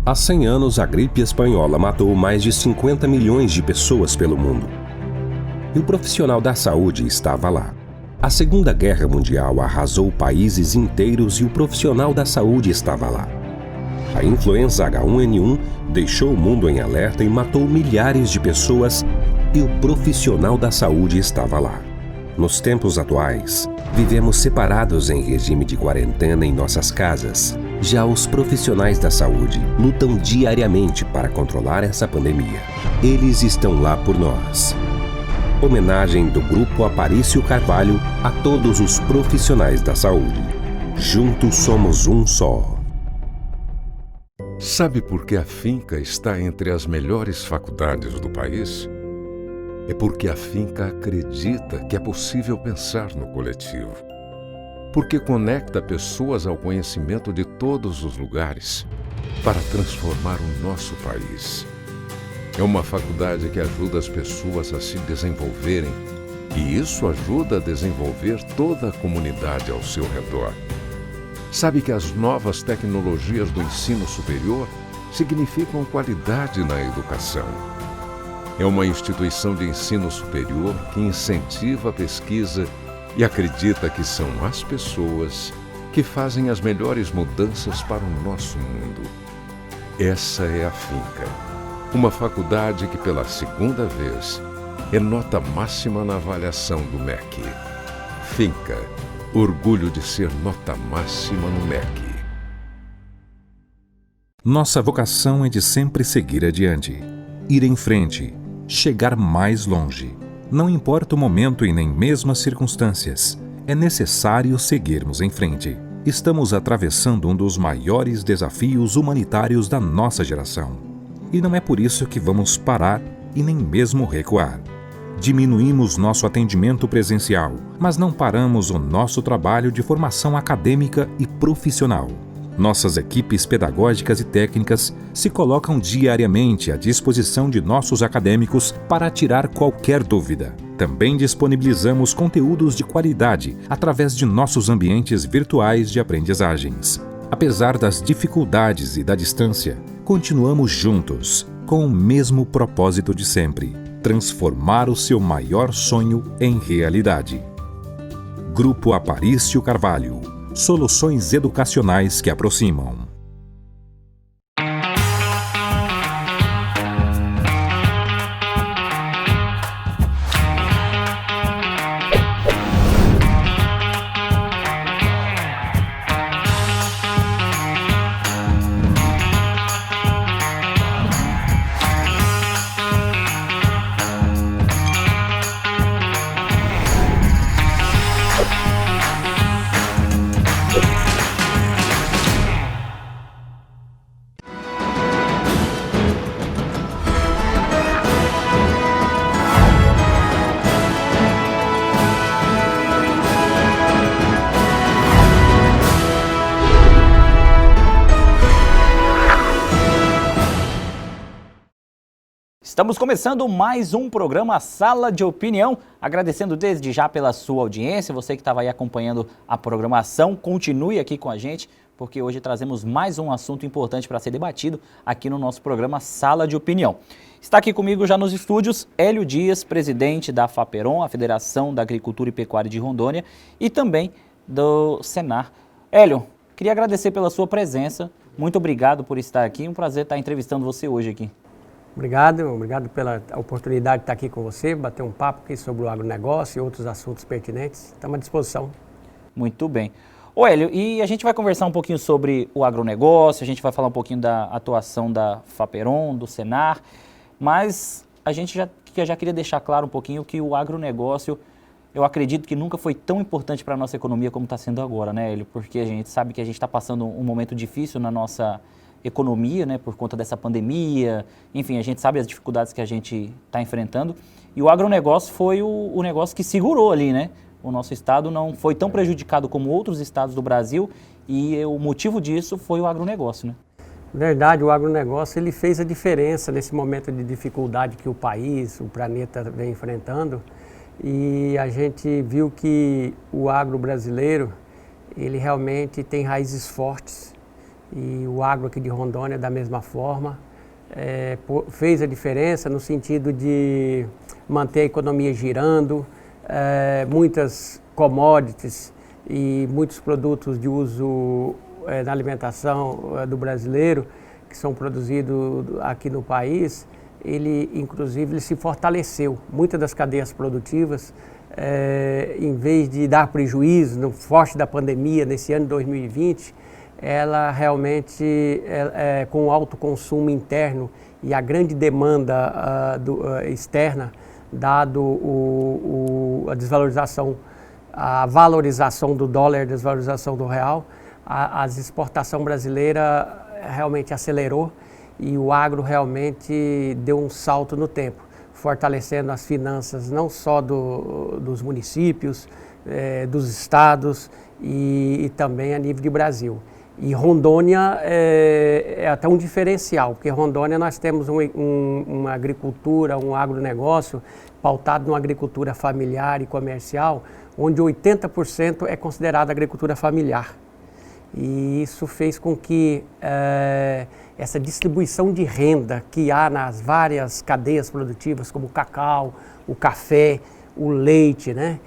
Há 100 anos, a gripe espanhola matou mais de 50 milhões de pessoas pelo mundo. E o profissional da saúde estava lá. A Segunda Guerra Mundial arrasou países inteiros e o profissional da saúde estava lá. A influenza H1N1 deixou o mundo em alerta e matou milhares de pessoas e o profissional da saúde estava lá. Nos tempos atuais, vivemos separados em regime de quarentena em nossas casas. Já os profissionais da saúde lutam diariamente para controlar essa pandemia. Eles estão lá por nós. Homenagem do Grupo Aparício Carvalho a todos os profissionais da saúde. Juntos somos um só. Sabe por que a Finca está entre as melhores faculdades do país? É porque a Finca acredita que é possível pensar no coletivo. Porque conecta pessoas ao conhecimento de todos os lugares para transformar o nosso país. É uma faculdade que ajuda as pessoas a se desenvolverem e isso ajuda a desenvolver toda a comunidade ao seu redor. Sabe que as novas tecnologias do ensino superior significam qualidade na educação. É uma instituição de ensino superior que incentiva a pesquisa e acredita que são as pessoas que fazem as melhores mudanças para o nosso mundo. Essa é a Finca, uma faculdade que pela segunda vez é nota máxima na avaliação do MEC. Finca, orgulho de ser nota máxima no MEC. Nossa vocação é de sempre seguir adiante, ir em frente, chegar mais longe. Não importa o momento e nem mesmo as circunstâncias, é necessário seguirmos em frente. Estamos atravessando um dos maiores desafios humanitários da nossa geração. E não é por isso que vamos parar e nem mesmo recuar. Diminuímos nosso atendimento presencial, mas não paramos o nosso trabalho de formação acadêmica e profissional. Nossas equipes pedagógicas e técnicas se colocam diariamente à disposição de nossos acadêmicos para tirar qualquer dúvida. Também disponibilizamos conteúdos de qualidade através de nossos ambientes virtuais de aprendizagens. Apesar das dificuldades e da distância, continuamos juntos, com o mesmo propósito de sempre: transformar o seu maior sonho em realidade. Grupo Aparício Carvalho. Soluções educacionais que aproximam. Estamos começando mais um programa Sala de Opinião, agradecendo desde já pela sua audiência, você que estava aí acompanhando a programação, continue aqui com a gente, porque hoje trazemos mais um assunto importante para ser debatido aqui no nosso programa Sala de Opinião. Está aqui comigo já nos estúdios Hélio Dias, presidente da FAPERON, a Federação da Agricultura e Pecuária de Rondônia, e também do Senar. Hélio, queria agradecer pela sua presença, muito obrigado por estar aqui, um prazer estar entrevistando você hoje aqui. Obrigado pela oportunidade de estar aqui com você, bater um papo aqui sobre o agronegócio e outros assuntos pertinentes. Estamos à disposição. Muito bem. Ô Hélio, e a gente vai conversar um pouquinho sobre o agronegócio, a gente vai falar um pouquinho da atuação da FAPERON, do Senar, mas a gente já queria deixar claro um pouquinho que o agronegócio, eu acredito que nunca foi tão importante para a nossa economia como está sendo agora, né, Hélio? Porque a gente sabe que a gente está passando um momento difícil na nossa economia, né, por conta dessa pandemia, enfim, a gente sabe as dificuldades que a gente está enfrentando, e o agronegócio foi o negócio que segurou ali, né? O nosso estado não foi tão prejudicado como outros estados do Brasil, e o motivo disso foi o agronegócio, né? Verdade, o agronegócio ele fez a diferença nesse momento de dificuldade que o país, o planeta vem enfrentando, e a gente viu que o agro brasileiro, ele realmente tem raízes fortes, E o agro aqui de Rondônia, da mesma forma, fez a diferença no sentido de manter a economia girando, muitas commodities e muitos produtos de uso na alimentação do brasileiro, que são produzidos aqui no país, inclusive, ele se fortaleceu. Muitas das cadeias produtivas, em vez de dar prejuízo no forte da pandemia, nesse ano de 2020, ela realmente, com o alto consumo interno e a grande demanda externa, dado a desvalorização, a valorização do dólar, a desvalorização do real, a exportação brasileira realmente acelerou e o agro realmente deu um salto no tempo, fortalecendo as finanças não só dos municípios, dos estados e também a nível de Brasil. E Rondônia é até um diferencial, porque Rondônia nós temos uma agricultura, um agronegócio pautado numa agricultura familiar e comercial, onde 80% é considerada agricultura familiar. E isso fez com que essa distribuição de renda que há nas várias cadeias produtivas, como o cacau, o café, o leite, né?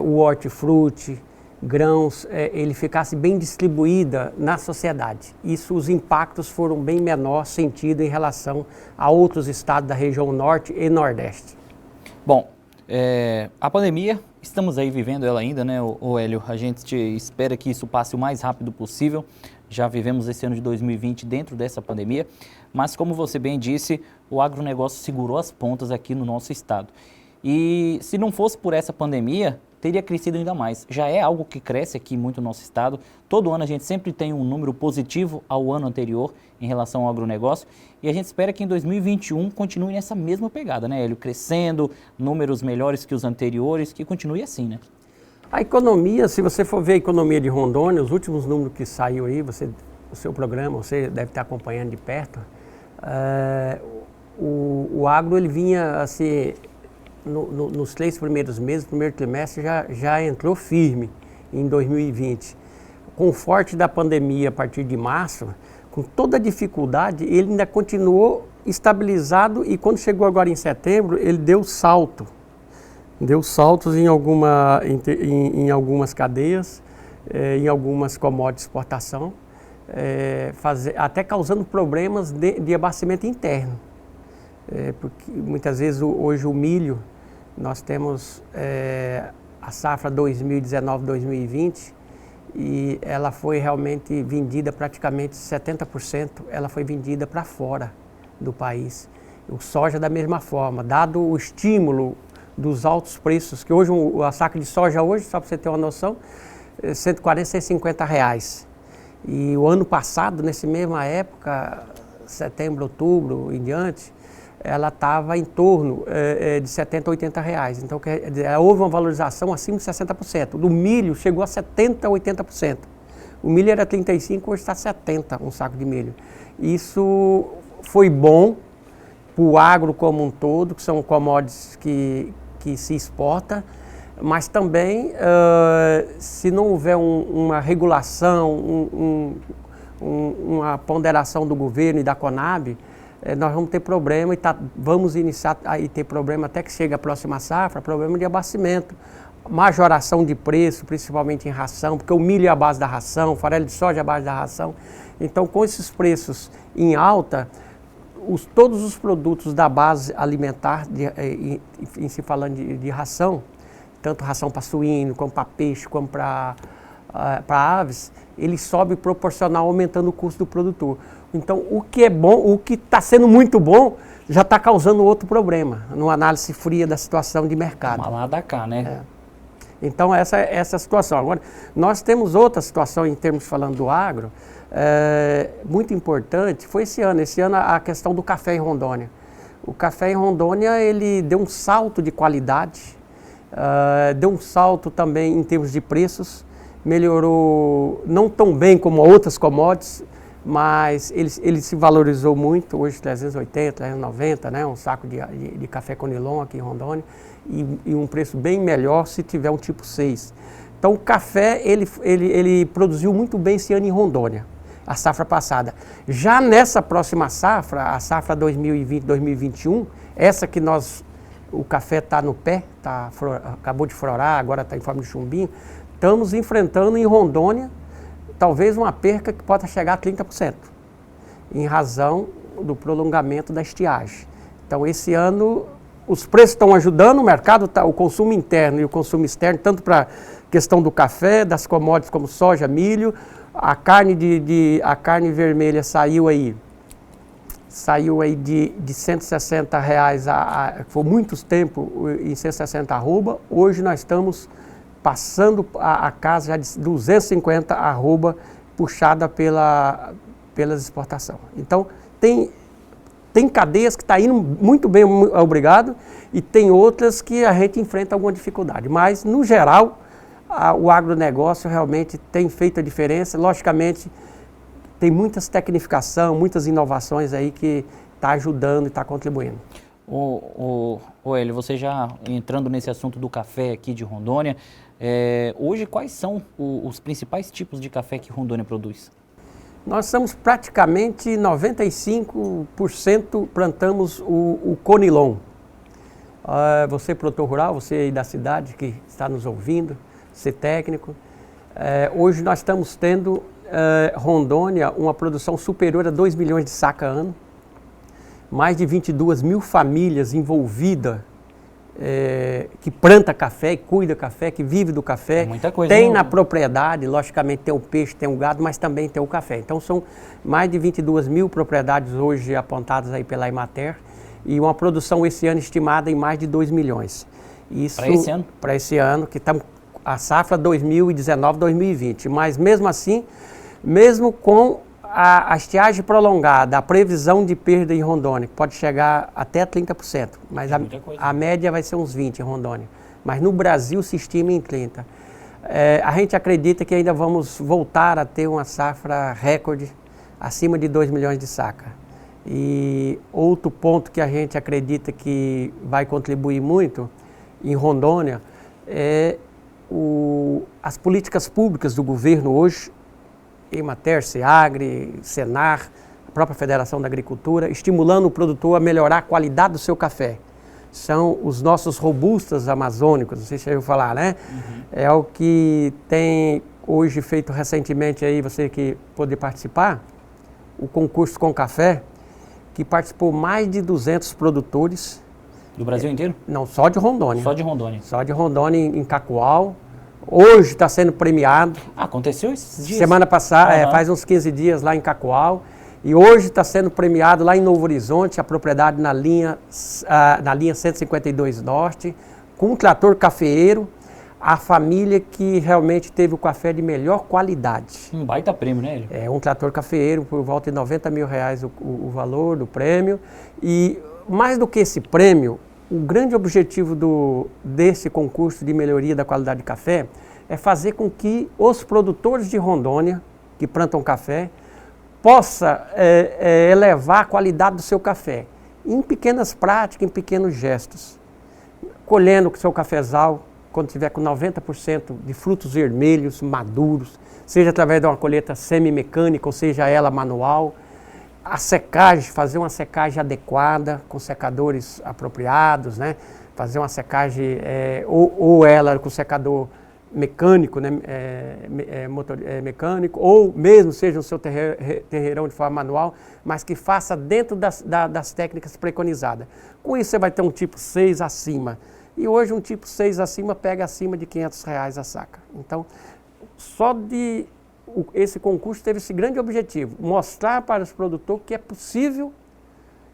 O hortifruti, grãos, ele ficasse bem distribuída na sociedade. Isso, os impactos foram bem menor sentido em relação a outros estados da região norte e nordeste. Bom, a pandemia, estamos aí vivendo ela ainda, né, Hélio? A gente espera que isso passe o mais rápido possível. Já vivemos esse ano de 2020 dentro dessa pandemia, mas como você bem disse, o agronegócio segurou as pontas aqui no nosso estado. E se não fosse por essa pandemia, teria crescido ainda mais. Já é algo que cresce aqui muito no nosso estado. Todo ano a gente sempre tem um número positivo ao ano anterior em relação ao agronegócio. E a gente espera que em 2021 continue nessa mesma pegada, né, Hélio? Crescendo, números melhores que os anteriores, que continue assim, né? A economia, se você for ver a economia de Rondônia, os últimos números que saiu aí, o seu programa, você deve estar acompanhando de perto, o agro ele vinha assim, nos 3 primeiros meses, primeiro trimestre, já entrou firme em 2020. Com o forte da pandemia a partir de março, com toda a dificuldade, ele ainda continuou estabilizado e quando chegou agora em setembro, ele deu salto. Deu saltos em algumas cadeias, em algumas commodities de exportação, até causando problemas de abastecimento interno. Porque muitas vezes hoje o milho, nós temos a safra 2019-2020 e ela foi realmente vendida praticamente 70%, ela foi vendida para fora do país. O soja da mesma forma, dado o estímulo dos altos preços, que hoje a saca de soja hoje, só para você ter uma noção, R$ 140, R$ 150 reais. E o ano passado, nessa mesma época, setembro, outubro em diante, ela estava em torno de 70, 80 reais. Então, houve uma valorização acima de 60%. Do milho chegou a 70, 80%. O milho era 35, hoje está 70 um saco de milho. Isso foi bom para o agro como um todo, que são commodities que se exporta, mas também, se não houver uma regulação, uma ponderação do governo e da Conab, nós vamos ter problema e vamos iniciar a ter problema até que chegue a próxima safra, problema de abastecimento, majoração de preço, principalmente em ração, porque o milho é a base da ração, o farelo de soja é a base da ração. Então, com esses preços em alta, todos os produtos da base alimentar, em se falando de ração, tanto ração para suíno, como para peixe, como para aves, ele sobe proporcional, aumentando o custo do produtor. Então, o que é bom, o que está sendo muito bom, já está causando outro problema, numa análise fria da situação de mercado. Toma lá da cá, né? Então, essa é a situação. Agora, nós temos outra situação em termos falando do agro, muito importante, foi esse ano a questão do café em Rondônia. O café em Rondônia, ele deu um salto de qualidade, deu um salto também em termos de preços, melhorou não tão bem como outras commodities, mas ele se valorizou muito, hoje 380, 390, né, um saco de café Conilon aqui em Rondônia, e um preço bem melhor se tiver um tipo 6. Então o café, ele produziu muito bem esse ano em Rondônia. a safra passada. Já nessa próxima safra, a safra 2020-2021, essa que o café está no pé, acabou de florar, agora está em forma de chumbinho, estamos enfrentando em Rondônia talvez uma perca que possa chegar a 30%, em razão do prolongamento da estiagem. Então, esse ano, os preços estão ajudando, o mercado, o consumo interno e o consumo externo, tanto para a questão do café, das commodities como soja, milho, a carne vermelha saiu aí de R$160, foi muito tempo em 160 arroba, hoje nós estamos passando a casa já de 250 arroba, puxada pelas exportações. Então, tem cadeias que estão indo muito bem, obrigado, e tem outras que a gente enfrenta alguma dificuldade. Mas, no geral, o agronegócio realmente tem feito a diferença. Logicamente, tem muitas tecnificações, muitas inovações aí que está ajudando e está contribuindo. Hélio, você já entrando nesse assunto do café aqui de Rondônia, hoje quais são os principais tipos de café que Rondônia produz? Nós somos praticamente 95% plantamos o Conilon. Você produtor rural, você aí da cidade que está nos ouvindo, você técnico, hoje nós estamos tendo Rondônia uma produção superior a 2 milhões de sacas ano, mais de 22 mil famílias envolvidas, que planta café, e cuida café, que vive do café. É muita coisa, tem né? na propriedade, logicamente tem o peixe, tem o gado, mas também tem o café. Então são mais de 22 mil propriedades hoje apontadas aí pela Emater e uma produção esse ano estimada em mais de 2 milhões. Para esse ano? Para esse ano, que estamos a safra 2019-2020. Mas mesmo assim, mesmo com a estiagem prolongada, a previsão de perda em Rondônia, que pode chegar até 30%, mas a média vai ser uns 20% em Rondônia. Mas no Brasil se estima em 30%. A gente acredita que ainda vamos voltar a ter uma safra recorde acima de 2 milhões de sacas. E outro ponto que a gente acredita que vai contribuir muito em Rondônia é as políticas públicas do governo hoje, Emater, Seagri, Senar, a própria Federação da Agricultura, estimulando o produtor a melhorar a qualidade do seu café. São os nossos robustas amazônicos, não sei se já ouviu falar, né? Uhum. É o que tem hoje feito recentemente aí, você que pôde participar, o concurso com café, que participou mais de 200 produtores. Do Brasil inteiro? Não, só de Rondônia. Só de Rondônia. Só de Rondônia em Cacoal. Hoje está sendo premiado. Aconteceu esses dias? Semana passada, faz uns 15 dias lá em Cacoal. E hoje está sendo premiado lá em Novo Horizonte, a propriedade na linha 152 Norte, com um trator cafeeiro, a família que realmente teve o café de melhor qualidade. Um baita prêmio, né, Hélio? É um trator cafeeiro por volta de R$90 mil o valor do prêmio. E mais do que esse prêmio, o grande objetivo desse concurso de melhoria da qualidade de café é fazer com que os produtores de Rondônia, que plantam café, possa elevar a qualidade do seu café em pequenas práticas, em pequenos gestos. Colhendo o seu cafezal, quando tiver com 90% de frutos vermelhos, maduros, seja através de uma colheita semi-mecânica, ou seja ela manual. A secagem, fazer uma secagem adequada, com secadores apropriados, né? Fazer uma secagem, ou ela com secador mecânico, né? Mecânico, ou mesmo seja no seu terreirão de forma manual, mas que faça dentro das técnicas preconizadas. Com isso você vai ter um tipo 6 acima. E hoje um tipo 6 acima pega acima de R$500 a saca. Então, esse concurso teve esse grande objetivo, mostrar para os produtores que é possível,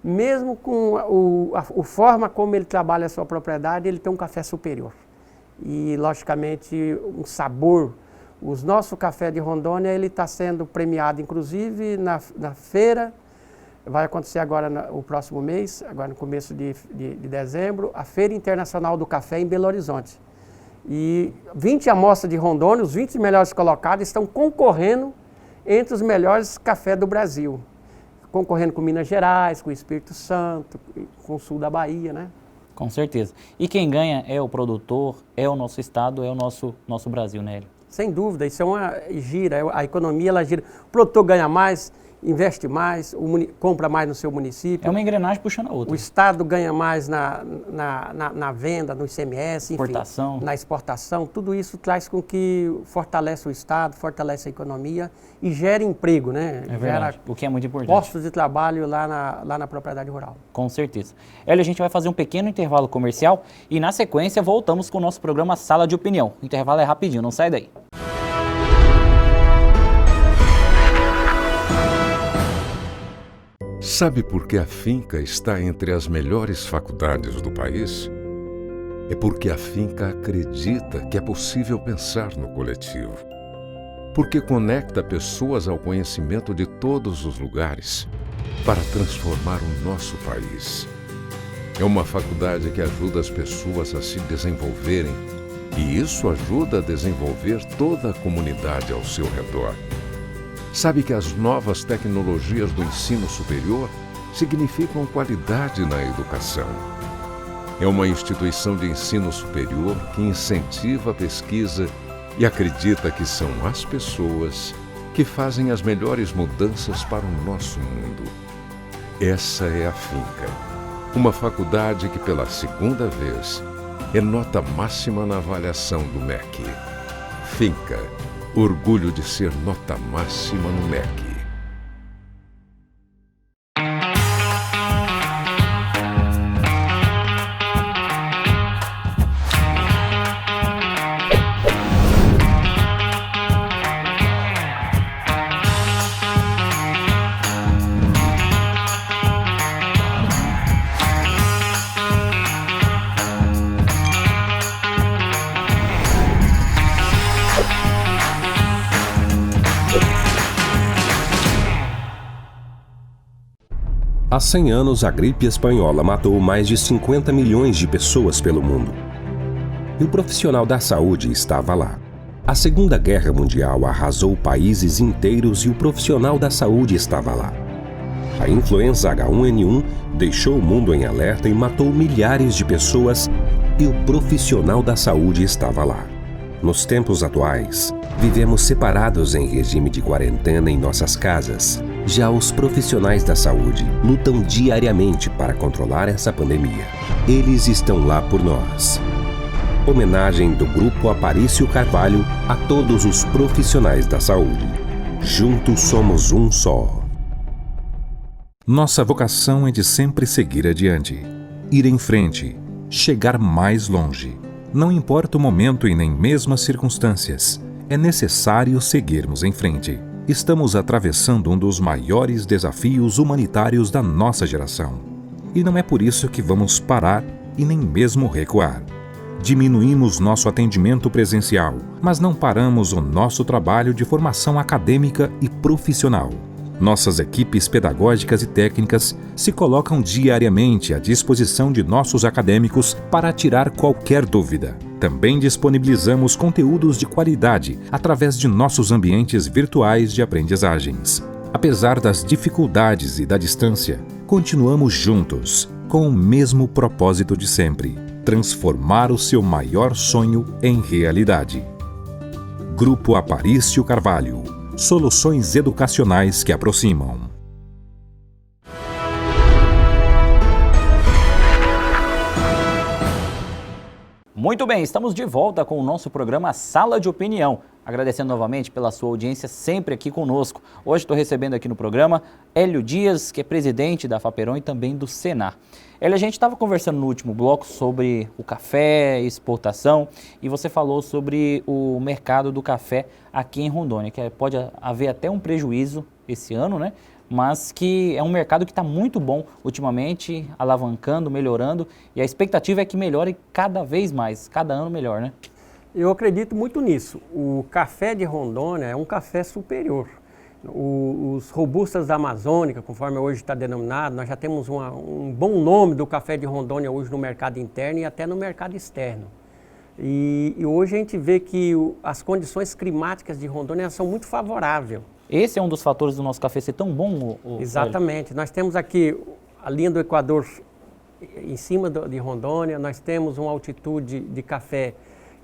mesmo com a forma como ele trabalha a sua propriedade, ele tem um café superior. E, logicamente, um sabor. O nosso café de Rondônia, ele está sendo premiado, inclusive, na feira, vai acontecer agora o próximo mês, agora no começo de dezembro, a Feira Internacional do Café em Belo Horizonte. E 20 amostras de Rondônia, os 20 melhores colocados, estão concorrendo entre os melhores cafés do Brasil. Concorrendo com Minas Gerais, com o Espírito Santo, com o sul da Bahia, né? Com certeza. E quem ganha é o produtor, é o nosso estado, é o nosso Brasil, né, Hélio? Sem dúvida, isso é uma gira, a economia ela gira. O produtor ganha mais, investe mais, compra mais no seu município. É uma engrenagem puxando a outra. O Estado ganha mais na venda, no ICMS, enfim, exportação. Na exportação. Tudo isso traz com que fortalece o Estado, fortalece a economia e gera emprego, né? É verdade, o que é muito importante. Postos de trabalho lá na propriedade rural. Com certeza. Hélio, a gente vai fazer um pequeno intervalo comercial e na sequência voltamos com o nosso programa Sala de Opinião. O intervalo é rapidinho, não sai daí. Sabe por que a finca está entre as melhores faculdades do país? É porque a finca acredita que é possível pensar no coletivo. Porque conecta pessoas ao conhecimento de todos os lugares para transformar o nosso país. É uma faculdade que ajuda as pessoas a se desenvolverem e isso ajuda a desenvolver toda a comunidade ao seu redor. Sabe que as novas tecnologias do ensino superior significam qualidade na educação. É uma instituição de ensino superior que incentiva a pesquisa e acredita que são as pessoas que fazem as melhores mudanças para o nosso mundo. Essa é a Finca, uma faculdade que pela segunda vez é nota máxima na avaliação do MEC. Finca. Orgulho de ser nota máxima no MEC. Há 100 anos, a gripe espanhola matou mais de 50 milhões de pessoas pelo mundo. E o profissional da saúde estava lá. A Segunda Guerra Mundial arrasou países inteiros e o profissional da saúde estava lá. A influenza H1N1 deixou o mundo em alerta e matou milhares de pessoas e o profissional da saúde estava lá. Nos tempos atuais, vivemos separados em regime de quarentena em nossas casas. Já os profissionais da saúde lutam diariamente para controlar essa pandemia. Eles estão lá por nós. Homenagem do Grupo Aparício Carvalho a todos os profissionais da saúde. Juntos somos um só. Nossa vocação é de sempre seguir adiante, ir em frente, chegar mais longe. Não importa o momento e nem mesmo as circunstâncias, é necessário seguirmos em frente. Estamos atravessando um dos maiores desafios humanitários da nossa geração. E não é por isso que vamos parar e nem mesmo recuar. Diminuímos nosso atendimento presencial, mas não paramos o nosso trabalho de formação acadêmica e profissional. Nossas equipes pedagógicas e técnicas se colocam diariamente à disposição de nossos acadêmicos para tirar qualquer dúvida. Também disponibilizamos conteúdos de qualidade através de nossos ambientes virtuais de aprendizagens. Apesar das dificuldades e da distância, continuamos juntos, com o mesmo propósito de sempre: transformar o seu maior sonho em realidade. Grupo Aparício Carvalho. Soluções educacionais que aproximam. Muito bem, estamos de volta com o nosso programa Sala de Opinião. Agradecendo novamente pela sua audiência sempre aqui conosco. Hoje estou recebendo aqui no programa Hélio Dias, que é presidente da Faperon e também do Senar. Hélio, a gente estava conversando no último bloco sobre o café, exportação, e você falou sobre o mercado do café aqui em Rondônia, que pode haver até um prejuízo esse ano, né? Mas que é um mercado que está muito bom ultimamente, alavancando, melhorando, e a expectativa é que melhore cada vez mais, cada ano melhor, né? Eu acredito muito nisso. O café de Rondônia é um café superior. Os robustas da Amazônica, conforme hoje está denominado, nós já temos um bom nome do café de Rondônia hoje no mercado interno e até no mercado externo. E hoje a gente vê que as condições climáticas de Rondônia são muito favoráveis. Esse é um dos fatores do nosso café ser tão bom? Exatamente. Hélio? Nós temos aqui a linha do Equador em cima de Rondônia, nós temos uma altitude de café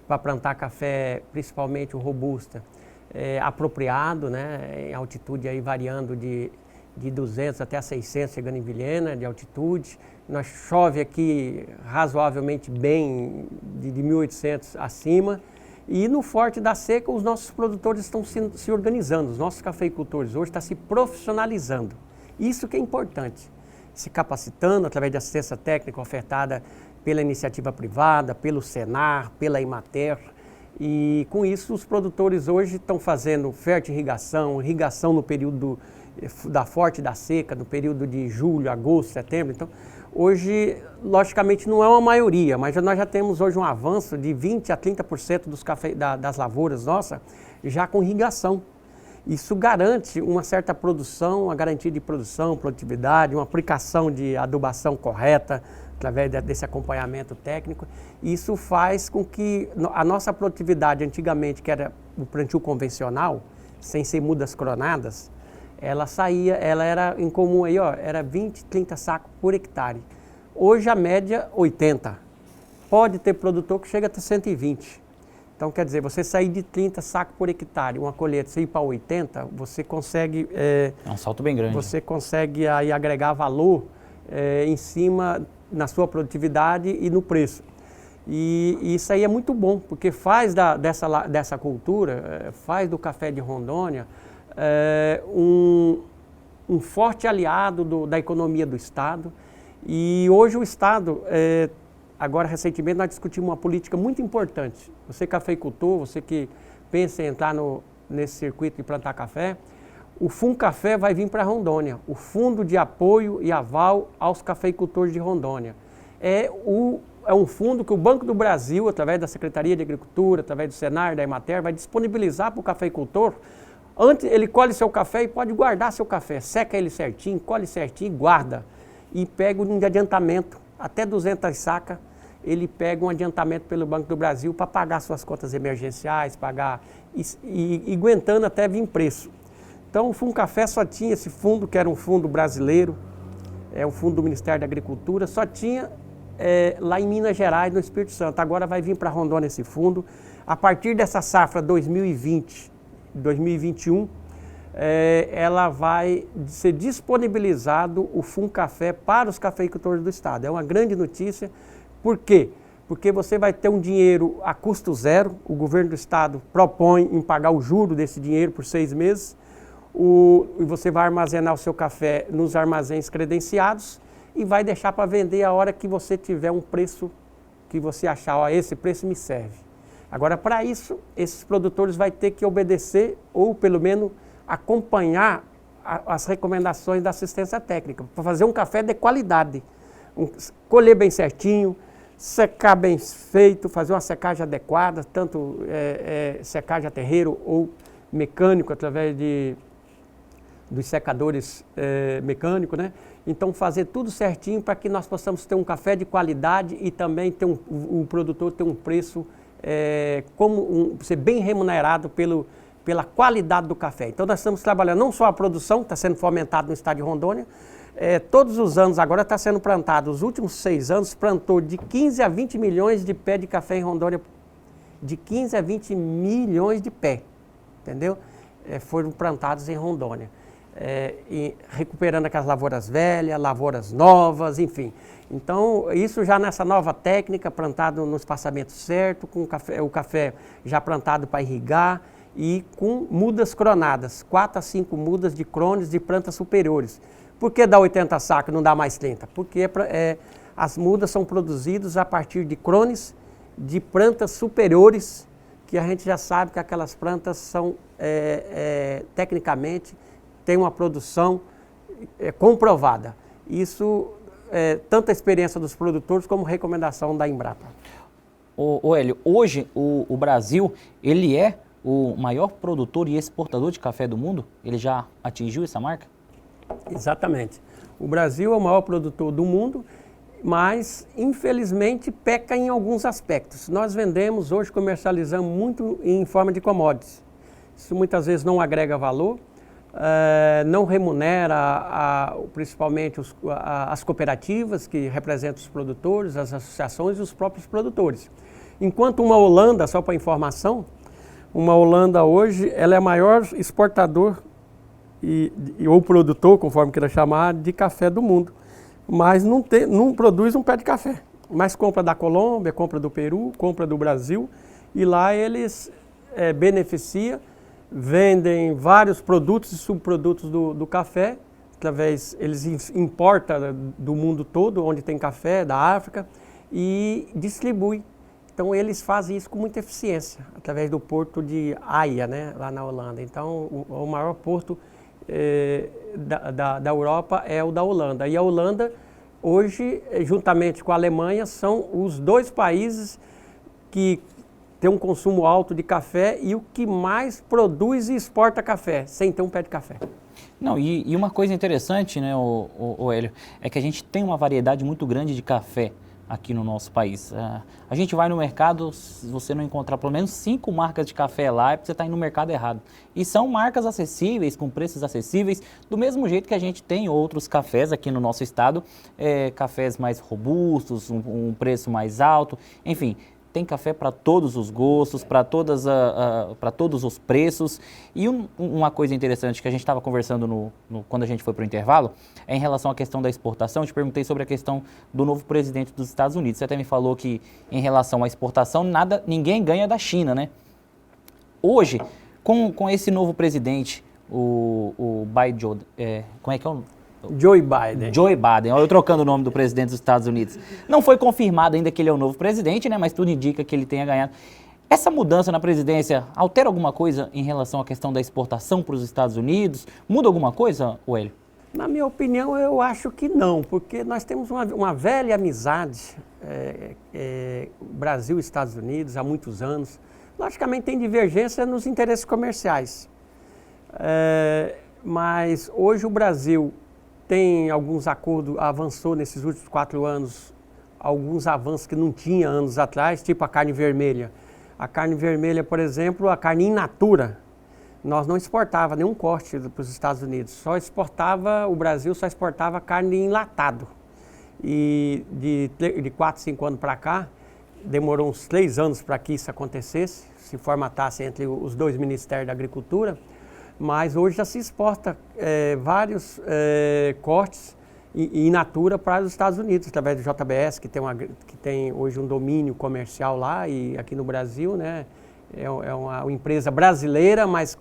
para plantar café, principalmente o robusta, apropriado, né, em altitude aí variando de 200 até 600, chegando em Vilhena, de altitude. Nós chove aqui razoavelmente bem, de 1.800 acima. E no forte da seca, os nossos produtores estão se organizando, os nossos cafeicultores hoje estão se profissionalizando. Isso que é importante, se capacitando através de assistência técnica ofertada pela iniciativa privada, pelo Senar, pela Emater. E com isso os produtores hoje estão fazendo fertirrigação, irrigação no período da forte da seca, no período de julho, agosto, setembro. Então, hoje, logicamente, não é uma maioria, mas nós já temos hoje um avanço de 20% a 30% das lavouras nossas já com irrigação. Isso garante uma certa produção, uma garantia de produção, produtividade, uma aplicação de adubação correta, através desse acompanhamento técnico. Isso faz com que a nossa produtividade, antigamente, que era o plantio convencional, sem ser mudas cronadas, ela era em comum aí, ó, era 20, 30 sacos por hectare. Hoje a média 80. Pode ter produtor que chega até 120. Então quer dizer, você sair de 30 sacos por hectare, uma colheita, você ir para 80, você consegue... É um salto bem grande. Você consegue aí agregar valor em cima na sua produtividade e no preço. E isso aí é muito bom, porque faz dessa cultura, faz do café de Rondônia um forte aliado da economia do Estado. E hoje o Estado, agora recentemente nós discutimos uma política muito importante. Você cafeicultor, você que pensa em entrar nesse circuito de plantar café, o FUNCAFÉ vai vir para Rondônia, o Fundo de Apoio e Aval aos Cafeicultores de Rondônia. É um fundo que o Banco do Brasil, através da Secretaria de Agricultura, através do Senar, da Emater, vai disponibilizar para o cafeicultor. Antes ele colhe seu café e pode guardar seu café, seca ele certinho, colhe certinho, guarda e pega um adiantamento, até 200 sacas, ele pega um adiantamento pelo Banco do Brasil para pagar suas contas emergenciais, pagar e aguentando até vir preço. Então o FUNCAFÉ só tinha esse fundo, que era um fundo brasileiro, o fundo do Ministério da Agricultura, só tinha lá em Minas Gerais, no Espírito Santo. Agora vai vir para Rondônia esse fundo. A partir dessa safra 2020, 2021, ela vai ser disponibilizado o FUNCAFÉ para os cafeicultores do Estado. É uma grande notícia. Por quê? Porque você vai ter um dinheiro a custo zero, o governo do Estado propõe em pagar o juro desse dinheiro por 6 meses, e você vai armazenar o seu café nos armazéns credenciados e vai deixar para vender a hora que você tiver um preço que você achar, ó, esse preço me serve. Agora, para isso, esses produtores vão ter que obedecer ou, pelo menos, acompanhar as recomendações da assistência técnica, para fazer um café de qualidade. Colher bem certinho, secar bem feito, fazer uma secagem adequada, tanto secagem a terreiro ou mecânico, através dos secadores mecânicos, né? Então, fazer tudo certinho para que nós possamos ter um café de qualidade e também ter o produtor ter um preço ser bem remunerado pela qualidade do café. Então nós estamos trabalhando não só a produção, que está sendo fomentada no estado de Rondônia, todos os anos agora está sendo plantado, os últimos 6 anos plantou de 15 a 20 milhões de pé de café em Rondônia, de 15 a 20 milhões de pé, entendeu? Foram plantados em Rondônia. E recuperando aquelas lavouras velhas, lavouras novas, enfim. Então, isso já nessa nova técnica, plantado no espaçamento certo, com o café já plantado para irrigar e com mudas cronadas, 4 a 5 mudas de crones de plantas superiores. Por que dá 80 sacos e não dá mais 30? Porque as mudas são produzidas a partir de crones de plantas superiores, que a gente já sabe que aquelas plantas são, tecnicamente, tem uma produção comprovada. Isso tanto a experiência dos produtores como recomendação da Embrapa. Ô Hélio, hoje o Brasil, ele é o maior produtor e exportador de café do mundo? Ele já atingiu essa marca? Exatamente. O Brasil é o maior produtor do mundo, mas infelizmente peca em alguns aspectos. Nós vendemos hoje, comercializamos muito em forma de commodities. Isso muitas vezes não agrega valor. Não remunera principalmente as cooperativas que representam os produtores, as associações e os próprios produtores. Enquanto uma Holanda, só para informação, uma Holanda hoje, ela é a maior exportador ou produtor, conforme queira chamar, de café do mundo. Mas não produz um pé de café. Mas compra da Colômbia, compra do Peru, compra do Brasil. E lá eles beneficiam, vendem vários produtos e subprodutos do café. Eles importam do mundo todo, onde tem café, da África, e distribuem. Então eles fazem isso com muita eficiência, através do porto de Haia, né, lá na Holanda. Então o maior porto da Europa é o da Holanda. E a Holanda, hoje, juntamente com a Alemanha, são os 2 países que têm um consumo alto de café e o que mais produz e exporta café, sem ter um pé de café. Não, e uma coisa interessante, né, o Hélio, é que a gente tem uma variedade muito grande de café aqui no nosso país. A gente vai no mercado, se você não encontrar pelo menos 5 marcas de café lá, é porque você está indo no mercado errado. E são marcas acessíveis, com preços acessíveis, do mesmo jeito que a gente tem outros cafés aqui no nosso estado, cafés mais robustos, um preço mais alto, enfim. Tem café para todos os gostos, para todos os preços. E uma coisa interessante que a gente estava conversando quando a gente foi para o intervalo é em relação à questão da exportação. Eu te perguntei sobre a questão do novo presidente dos Estados Unidos. Você até me falou que em relação à exportação, ninguém ganha da China, né? Hoje, com esse novo presidente, o Biden, como é que é o... Joe Biden. Joe Biden, eu trocando o nome do presidente dos Estados Unidos. Não foi confirmado ainda que ele é o novo presidente, né? Mas tudo indica que ele tenha ganhado. Essa mudança na presidência altera alguma coisa em relação à questão da exportação para os Estados Unidos? Muda alguma coisa, Hélio? Na minha opinião, eu acho que não, porque nós temos uma velha amizade, Brasil e Estados Unidos, há muitos anos. Logicamente tem divergência nos interesses comerciais, mas hoje o Brasil tem alguns acordos, avançou nesses últimos 4 anos, alguns avanços que não tinha anos atrás, tipo a carne vermelha. A carne vermelha, por exemplo, a carne in natura, nós não exportava nenhum corte para os Estados Unidos, o Brasil só exportava carne enlatado. E de 4, 5 anos para cá, demorou uns 3 anos para que isso acontecesse, se formatasse entre os 2 ministérios da Agricultura. Mas hoje já se exporta vários cortes in natura para os Estados Unidos, através do JBS, que tem hoje um domínio comercial lá e aqui no Brasil, né? É uma empresa brasileira, mas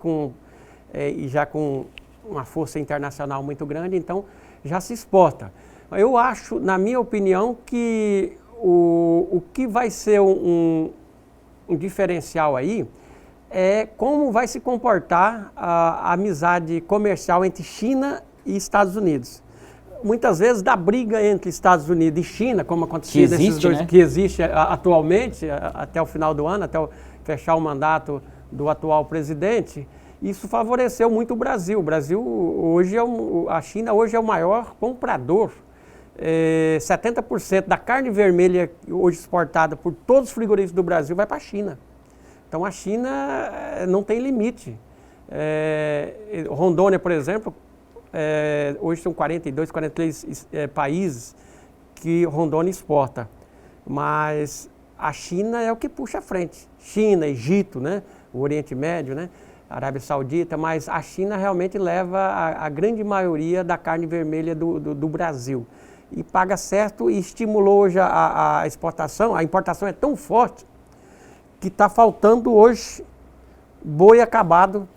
já com uma força internacional muito grande, então já se exporta. Eu acho, na minha opinião, que o que vai ser um diferencial aí é como vai se comportar a amizade comercial entre China e Estados Unidos. Muitas vezes dá briga entre Estados Unidos e China, como acontecia nesses dois, né? Que existe atualmente, até o final do ano, até fechar o mandato do atual presidente. Isso favoreceu muito o Brasil. O Brasil hoje a China hoje é o maior comprador. 70% da carne vermelha hoje exportada por todos os frigoríficos do Brasil vai para a China. Então a China não tem limite. Rondônia, por exemplo, hoje são 42, 43 países que Rondônia exporta. Mas a China é o que puxa a frente. China, Egito, né? O Oriente Médio, né? Arábia Saudita, mas a China realmente leva a grande maioria da carne vermelha do Brasil. E paga certo e estimulou hoje a exportação. A importação é tão forte que está faltando hoje boi acabado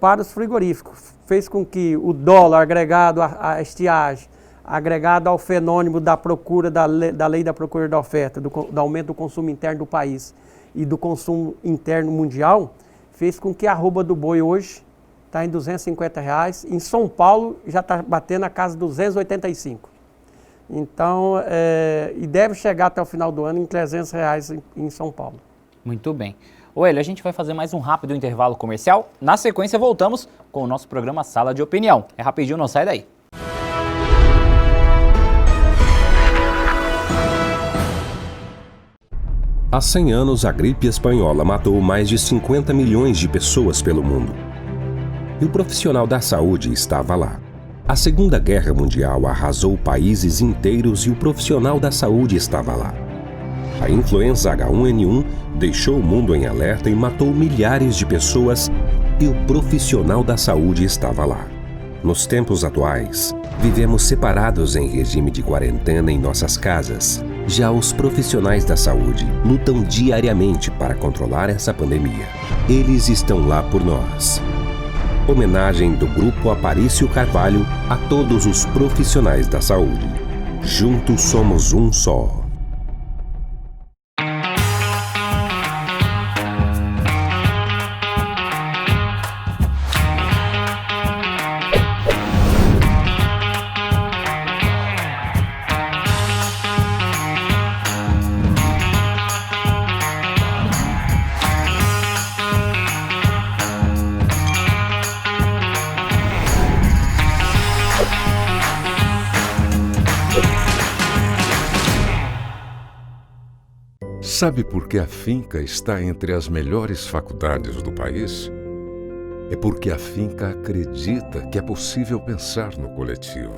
para os frigoríficos. Fez com que o dólar agregado à estiagem, agregado ao fenômeno da procura, da lei da procura e da oferta, do aumento do consumo interno do país e do consumo interno mundial, fez com que a arroba do boi hoje está em R$250. Em São Paulo já está batendo a casa de 285. Então, e deve chegar até o final do ano em R$300 em São Paulo. Muito bem. Hélio, a gente vai fazer mais um rápido intervalo comercial. Na sequência, voltamos com o nosso programa Sala de Opinião. É rapidinho, não sai daí. Há 100 anos, a gripe espanhola matou mais de 50 milhões de pessoas pelo mundo. E o profissional da saúde estava lá. A Segunda Guerra Mundial arrasou países inteiros e o profissional da saúde estava lá. A influenza H1N1 deixou o mundo em alerta e matou milhares de pessoas, e o profissional da saúde estava lá. Nos tempos atuais, vivemos separados em regime de quarentena em nossas casas. Já os profissionais da saúde lutam diariamente para controlar essa pandemia. Eles estão lá por nós. Homenagem do Grupo Aparício Carvalho a todos os profissionais da saúde. Juntos somos um só. Sabe por que a finca está entre as melhores faculdades do país? É porque a finca acredita que é possível pensar no coletivo.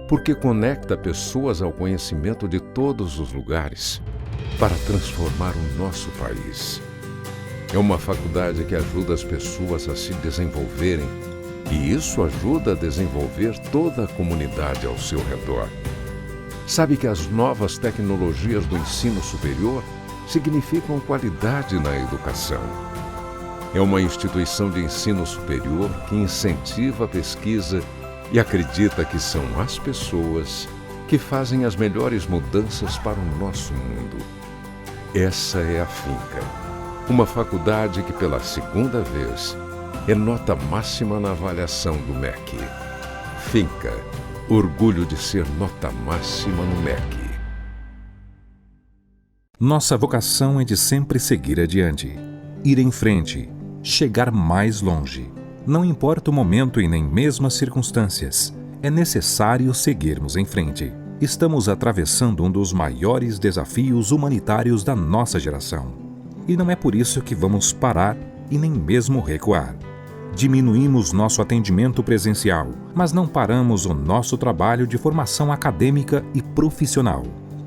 Porque conecta pessoas ao conhecimento de todos os lugares para transformar o nosso país. É uma faculdade que ajuda as pessoas a se desenvolverem, e isso ajuda a desenvolver toda a comunidade ao seu redor. Sabe que as novas tecnologias do ensino superior significam qualidade na educação. É uma instituição de ensino superior que incentiva a pesquisa e acredita que são as pessoas que fazem as melhores mudanças para o nosso mundo. Essa é a finca, uma faculdade que pela segunda vez é nota máxima na avaliação do MEC. Finca. Orgulho de ser nota máxima no MEC. Nossa vocação é de sempre seguir adiante, ir em frente, chegar mais longe. Não importa o momento e nem mesmo as circunstâncias, é necessário seguirmos em frente. Estamos atravessando um dos maiores desafios humanitários da nossa geração. E não é por isso que vamos parar e nem mesmo recuar. Diminuímos nosso atendimento presencial, mas não paramos o nosso trabalho de formação acadêmica e profissional.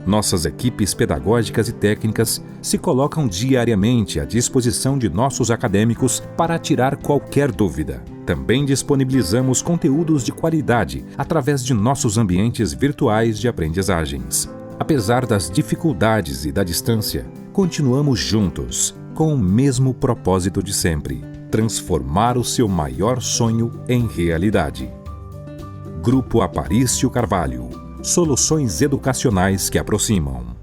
Nossas equipes pedagógicas e técnicas se colocam diariamente à disposição de nossos acadêmicos para tirar qualquer dúvida. Também disponibilizamos conteúdos de qualidade através de nossos ambientes virtuais de aprendizagens. Apesar das dificuldades e da distância, continuamos juntos, com o mesmo propósito de sempre: transformar o seu maior sonho em realidade. Grupo Aparício Carvalho. Soluções educacionais que aproximam.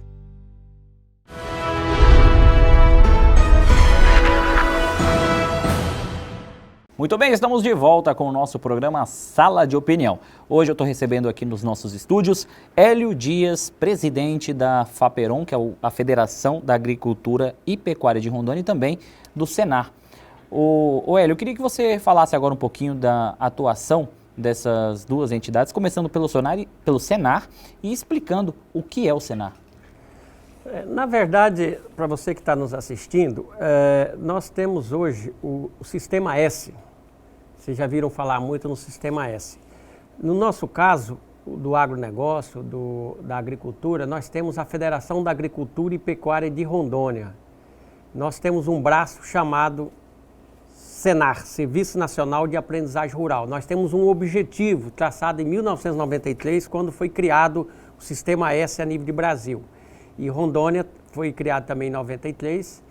Muito bem, estamos de volta com o nosso programa Sala de Opinião. Hoje eu estou recebendo aqui nos nossos estúdios Hélio Dias, presidente da FAPERON, que é a Federação da Agricultura e Pecuária de Rondônia, e também do Senar. Hélio, eu queria que você falasse agora um pouquinho da atuação dessas duas entidades, começando pelo Senar e explicando o que é o Senar. Na verdade, para você que está nos assistindo, nós temos hoje o Sistema S. Vocês já viram falar muito no Sistema S. No nosso caso, do agronegócio, da agricultura, nós temos a Federação da Agricultura e Pecuária de Rondônia. Nós temos um braço chamado Senar, Serviço Nacional de Aprendizagem Rural. Nós temos um objetivo traçado em 1993, quando foi criado o Sistema S a nível de Brasil. E Rondônia foi criado também em 93,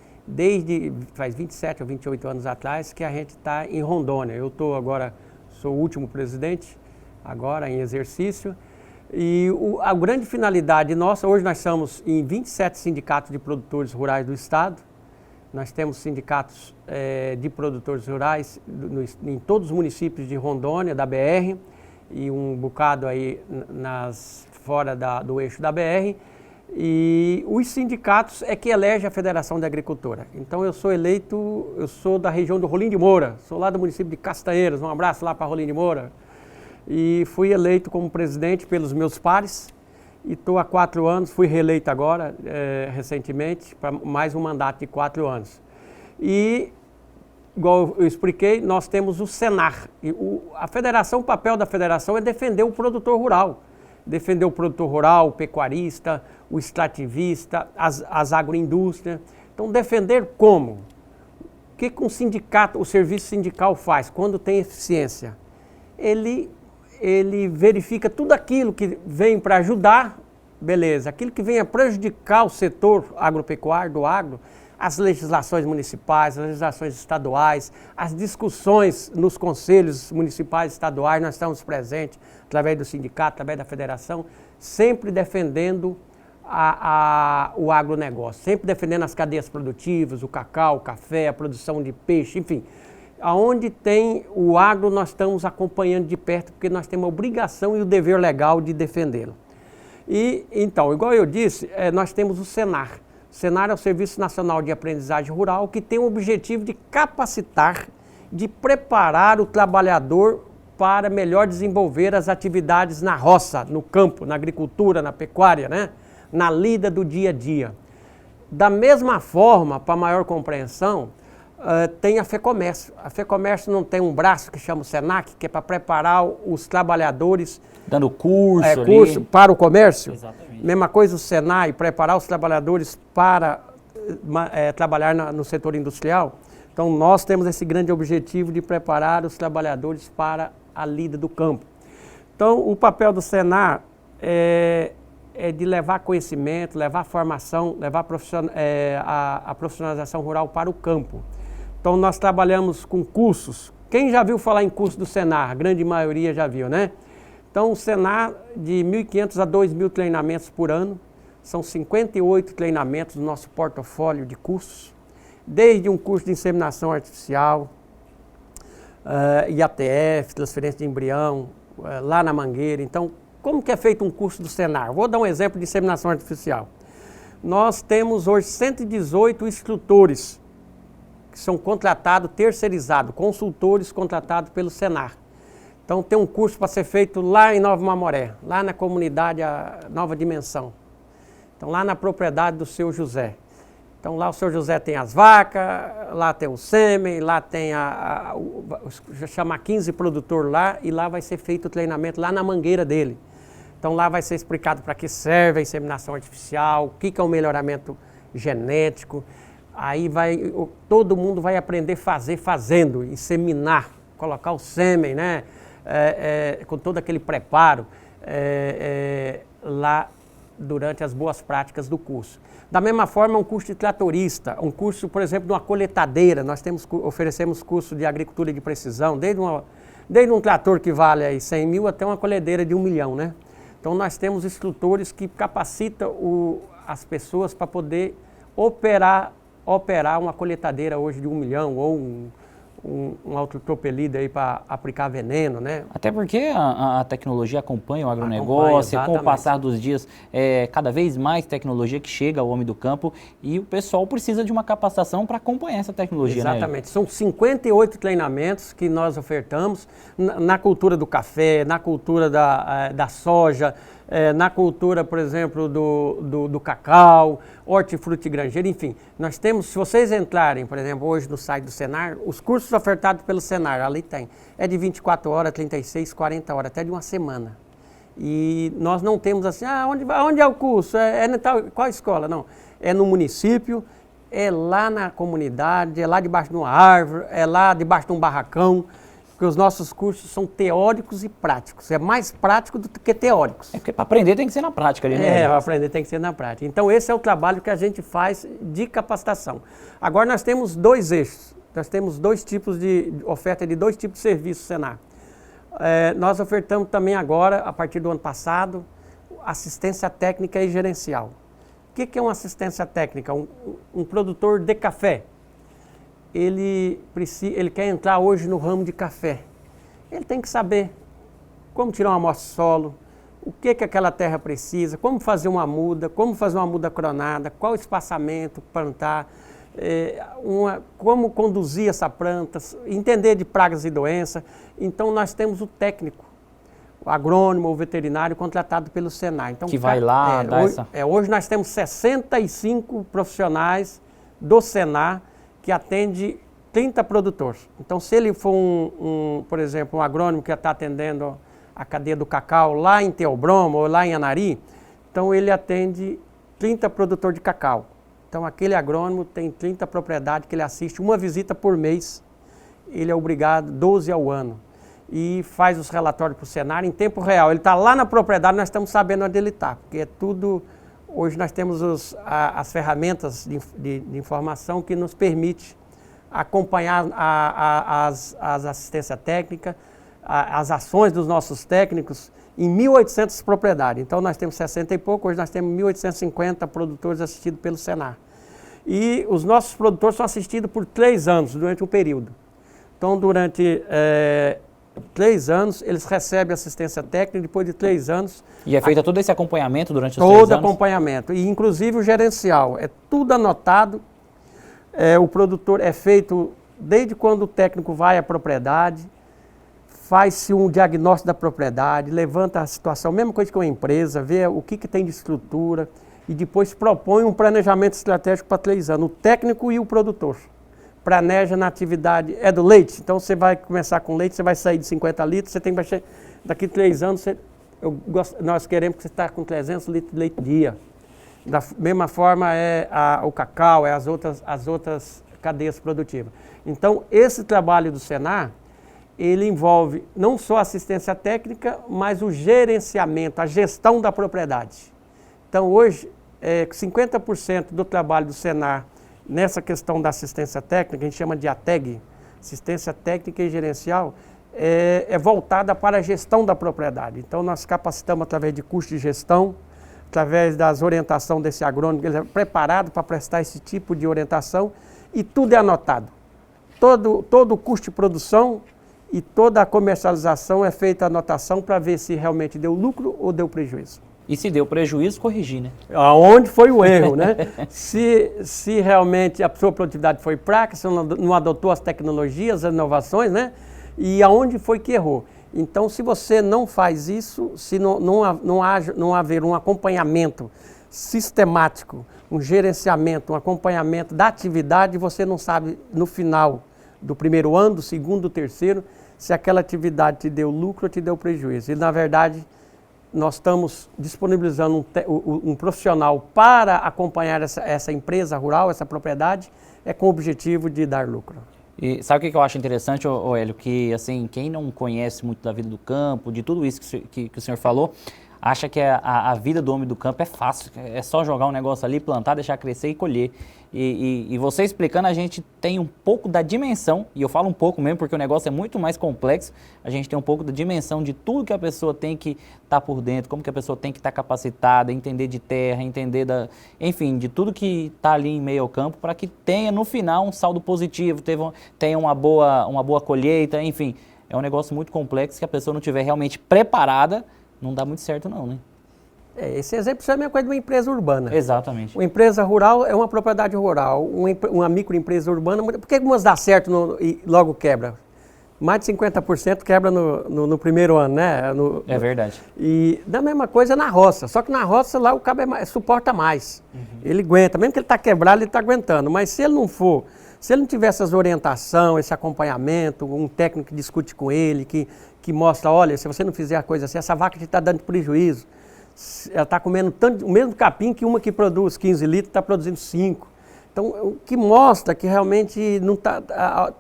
faz 27 ou 28 anos atrás que a gente está em Rondônia. Eu sou o último presidente, agora em exercício. E a grande finalidade nossa, hoje nós estamos em 27 sindicatos de produtores rurais do estado. Nós temos sindicatos de produtores rurais em todos os municípios de Rondônia, da BR, e um bocado aí fora do eixo da BR. E os sindicatos é que elege a Federação de Agricultura. Então eu sou da região do Rolim de Moura, sou lá do município de Castanheiras, um abraço lá para Rolim de Moura. E fui eleito como presidente pelos meus pares. E estou há 4 anos, fui reeleito agora, recentemente, para mais um mandato de 4 anos. E, igual eu expliquei, nós temos o Senar. E o papel da federação é defender o produtor rural. defender o produtor rural, o pecuarista, o extrativista, as agroindústrias. Então, defender como? O que um sindicato, o serviço sindical faz quando tem eficiência? Ele verifica tudo aquilo que vem para ajudar, beleza. Aquilo que vem a prejudicar o setor agropecuário, do agro, as legislações municipais, as legislações estaduais, as discussões nos conselhos municipais e estaduais, nós estamos presentes através do sindicato, através da federação, sempre defendendo o agronegócio, sempre defendendo as cadeias produtivas, o cacau, o café, a produção de peixe, enfim. Aonde tem o agro, nós estamos acompanhando de perto, porque nós temos a obrigação e o dever legal de defendê-lo. E, então, igual eu disse, nós temos o Senar. O Senar é o Serviço Nacional de Aprendizagem Rural, que tem o objetivo de capacitar, de preparar o trabalhador para melhor desenvolver as atividades na roça, no campo, na agricultura, na pecuária, né? Na lida do dia a dia. Da mesma forma, para maior compreensão, tem a FEComércio. A FEComércio não tem um braço que chama o Senac, que é para preparar os trabalhadores... Dando curso curso para o comércio. Exatamente. Mesma coisa o Senai, preparar os trabalhadores para trabalhar no setor industrial. Então, nós temos esse grande objetivo de preparar os trabalhadores para a lida do campo. Então, o papel do Senar é de levar conhecimento, levar formação, levar a profissionalização rural para o campo. Então, nós trabalhamos com cursos. Quem já viu falar em curso do Senar? A grande maioria já viu, né? Então, o Senar, de 1.500 a 2.000 treinamentos por ano, são 58 treinamentos no nosso portfólio de cursos, desde um curso de inseminação artificial, IATF, transferência de embrião, lá na Mangueira. Então, como que é feito um curso do Senar? Vou dar um exemplo de inseminação artificial. Nós temos hoje 118 instrutores que são contratados, terceirizados, consultores contratados pelo Senar. Então tem um curso para ser feito lá em Nova Mamoré, lá na comunidade Nova Dimensão. Então lá na propriedade do seu José. Então lá o seu José tem as vacas, lá tem o sêmen, lá tem chama 15 produtor lá e lá vai ser feito o treinamento lá na mangueira dele. Então lá vai ser explicado para que serve a inseminação artificial, o que é o melhoramento genético. Aí todo mundo vai aprender fazendo, inseminar, colocar o sêmen, né? Com todo aquele preparo lá durante as boas práticas do curso. Da mesma forma, um curso de tratorista, um curso, por exemplo, de uma coletadeira. Nós oferecemos curso de agricultura de precisão, desde um trator que vale aí 100 mil até uma colhedeira de 1 milhão, né? Então, nós temos instrutores que capacitam as pessoas para poder operar uma coletadeira hoje de 1 milhão ou um autotropelido aí para aplicar veneno, né? Até porque a tecnologia acompanha o agronegócio, com o passar dos dias, cada vez mais tecnologia que chega ao homem do campo e o pessoal precisa de uma capacitação para acompanhar essa tecnologia. Exatamente. Né? São 58 treinamentos que nós ofertamos na cultura do café, na cultura da soja, na cultura, por exemplo, do cacau, hortifruti granjeiro, enfim. Nós temos, se vocês entrarem, por exemplo, hoje no site do Senar, os cursos ofertados pelo Senar, ali tem, é de 24 horas, 36, 40 horas, até de uma semana. E nós não temos assim, onde é o curso? Qual escola? Não, é no município, é lá na comunidade, é lá debaixo de uma árvore, é lá debaixo de um barracão, porque os nossos cursos são teóricos e práticos. É mais prático do que teóricos. Porque para aprender tem que ser na prática ali, né? Para aprender tem que ser na prática. Então, esse é o trabalho que a gente faz de capacitação. Agora, nós temos 2 eixos. Nós temos 2 tipos de oferta de 2 tipos de serviços Senar. Nós ofertamos também agora, a partir do ano passado, assistência técnica e gerencial. O que é uma assistência técnica? Um produtor de café. Ele quer entrar hoje no ramo de café. Ele tem que saber como tirar uma amostra de solo, o que aquela terra precisa, como fazer uma muda cronada, qual o espaçamento, plantar, como conduzir essa planta, entender de pragas e doenças. Então, nós temos o técnico, o agrônomo, o veterinário contratado pelo Senar. Então, que vai lá dar hoje nós temos 65 profissionais do Senar que atende 30 produtores. Então, se ele for por exemplo, um agrônomo que está atendendo a cadeia do cacau lá em Theobroma ou lá em Anari, então ele atende 30 produtores de cacau. Então aquele agrônomo tem 30 propriedades que ele assiste uma visita por mês, ele é obrigado 12 ao ano. E faz os relatórios para o Senar em tempo real. Ele está lá na propriedade, nós estamos sabendo onde ele está, porque é tudo... Hoje nós temos as ferramentas de informação que nos permite acompanhar as assistências técnicas, as ações dos nossos técnicos em 1.800 propriedades. Então nós temos 60 e pouco, hoje nós temos 1.850 produtores assistidos pelo Senar. E os nossos produtores são assistidos por 3 anos, durante um período. Então durante 3 anos eles recebem assistência técnica, depois de 3 anos... E é feito todo esse acompanhamento durante os 3 anos? Todo acompanhamento, e inclusive o gerencial, é tudo anotado. O produtor é feito desde quando o técnico vai à propriedade, faz-se um diagnóstico da propriedade, levanta a situação, mesma coisa que uma empresa, vê o que tem de estrutura e depois propõe um planejamento estratégico para 3 anos, o técnico e o produtor. Planeja na atividade, é do leite, então você vai começar com leite, você vai sair de 50 litros, você tem que baixar, daqui 3 anos, nós queremos que você está com 300 litros de leite dia. Da mesma forma o cacau, as outras cadeias produtivas. Então, esse trabalho do Senar, ele envolve não só a assistência técnica, mas o gerenciamento, a gestão da propriedade. Então, hoje, 50% do trabalho do Senar nessa questão da assistência técnica, a gente chama de ATEG, assistência técnica e gerencial, é voltada para a gestão da propriedade. Então, nós capacitamos através de curso de gestão, através das orientações desse agrônomo, ele é preparado para prestar esse tipo de orientação e tudo é anotado. Todo o custo de produção e toda a comercialização é feita a anotação para ver se realmente deu lucro ou deu prejuízo. E se deu prejuízo, corrigir, né? Aonde foi o erro, né? se realmente a sua produtividade foi fraca, se não adotou as tecnologias, as inovações, né? E aonde foi que errou. Então, se você não faz isso, se não haver um acompanhamento sistemático, um gerenciamento, um acompanhamento da atividade, você não sabe no final do primeiro ano, do segundo, do terceiro, se aquela atividade te deu lucro ou te deu prejuízo. E, na verdade, nós estamos disponibilizando um profissional para acompanhar essa empresa rural, essa propriedade, com o objetivo de dar lucro. E sabe o que eu acho interessante, Hélio? Que assim, quem não conhece muito da vida do campo, de tudo isso que o senhor falou, acha que a vida do homem do campo é fácil, é só jogar um negócio ali, plantar, deixar crescer e colher. E você explicando, a gente tem um pouco da dimensão, e eu falo um pouco mesmo porque o negócio é muito mais complexo, a gente tem um pouco da dimensão de tudo que a pessoa tem que estar por dentro, como que a pessoa tem que estar capacitada, entender de terra, entender enfim, de tudo que está ali em meio ao campo, para que tenha no final um saldo positivo, tenha uma boa colheita, enfim. É um negócio muito complexo que a pessoa não estiver realmente preparada, não dá muito certo não, né? Esse exemplo é a mesma coisa de uma empresa urbana. Exatamente. Uma empresa rural é uma propriedade rural, uma microempresa urbana, por que algumas dá certo e logo quebra? Mais de 50% quebra no primeiro ano, né? É verdade. E da mesma coisa na roça, só que na roça lá o cabo suporta mais. Uhum. Ele aguenta, mesmo que ele está quebrado, ele está aguentando, mas se ele não tiver essas orientações, esse acompanhamento, um técnico que discute com ele, que mostra, olha, se você não fizer a coisa assim, essa vaca te está dando prejuízo. Ela está comendo o mesmo capim que uma que produz 15 litros está produzindo 5. Então, o que mostra que realmente não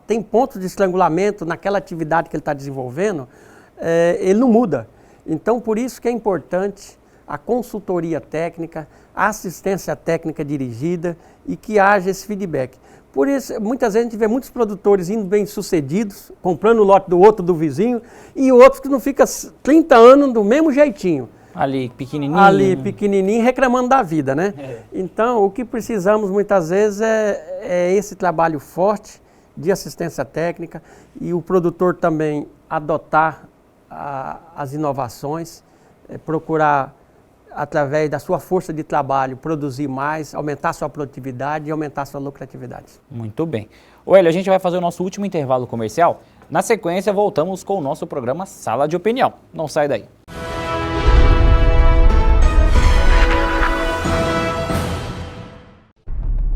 tem pontos de estrangulamento naquela atividade que ele está desenvolvendo, ele não muda. Então, por isso que é importante a consultoria técnica, a assistência técnica dirigida e que haja esse feedback. Por isso, muitas vezes a gente vê muitos produtores indo bem sucedidos, comprando o lote do outro, do vizinho, e outros que não ficam 30 anos do mesmo jeitinho. Ali, pequenininho. Reclamando da vida, né? Então, o que precisamos muitas vezes é esse trabalho forte de assistência técnica e o produtor também adotar as inovações, procurar, através da sua força de trabalho, produzir mais, aumentar sua produtividade e aumentar sua lucratividade. Muito bem. Hélio, a gente vai fazer o nosso último intervalo comercial. Na sequência, voltamos com o nosso programa Sala de Opinião. Não sai daí.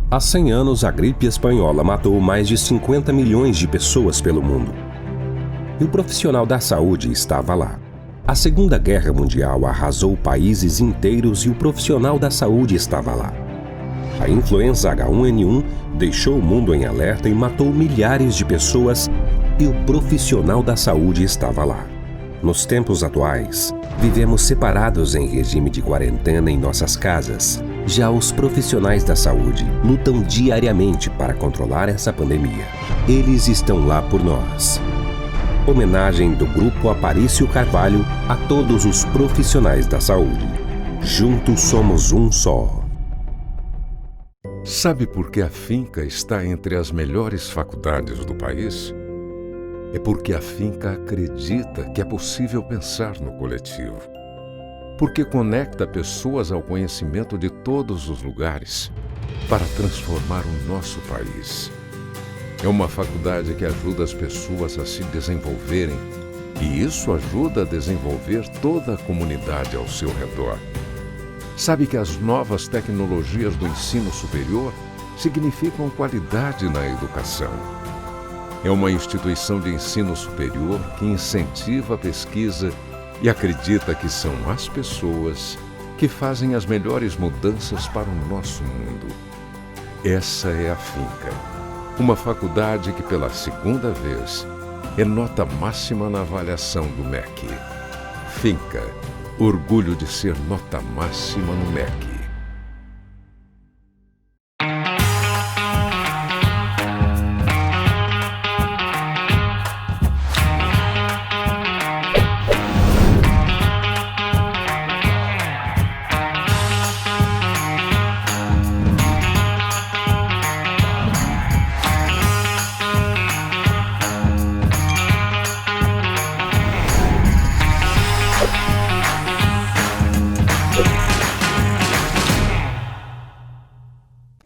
Há 100 anos, a gripe espanhola matou mais de 50 milhões de pessoas pelo mundo. E o profissional da saúde estava lá, A Segunda Guerra Mundial arrasou países inteiros e o profissional da saúde estava lá. A influenza H1N1 deixou o mundo em alerta e matou milhares de pessoas, e o profissional da saúde estava lá. Nos tempos atuais, vivemos separados em regime de quarentena em nossas casas. Já os profissionais da saúde lutam diariamente para controlar essa pandemia. Eles estão lá por nós. Homenagem do Grupo Aparício Carvalho a todos os profissionais da saúde. Juntos somos um só. Sabe por que a Finca está entre as melhores faculdades do país? É porque a Finca acredita que é possível pensar no coletivo. Porque conecta pessoas ao conhecimento de todos os lugares para transformar o nosso país. É uma faculdade que ajuda as pessoas a se desenvolverem, e isso ajuda a desenvolver toda a comunidade ao seu redor. Sabe que as novas tecnologias do ensino superior significam qualidade na educação. É uma instituição de ensino superior que incentiva a pesquisa e acredita que são as pessoas que fazem as melhores mudanças para o nosso mundo. Essa é a Finca, uma faculdade que pela segunda vez é nota máxima na avaliação do MEC. Finca, orgulho de ser nota máxima no MEC.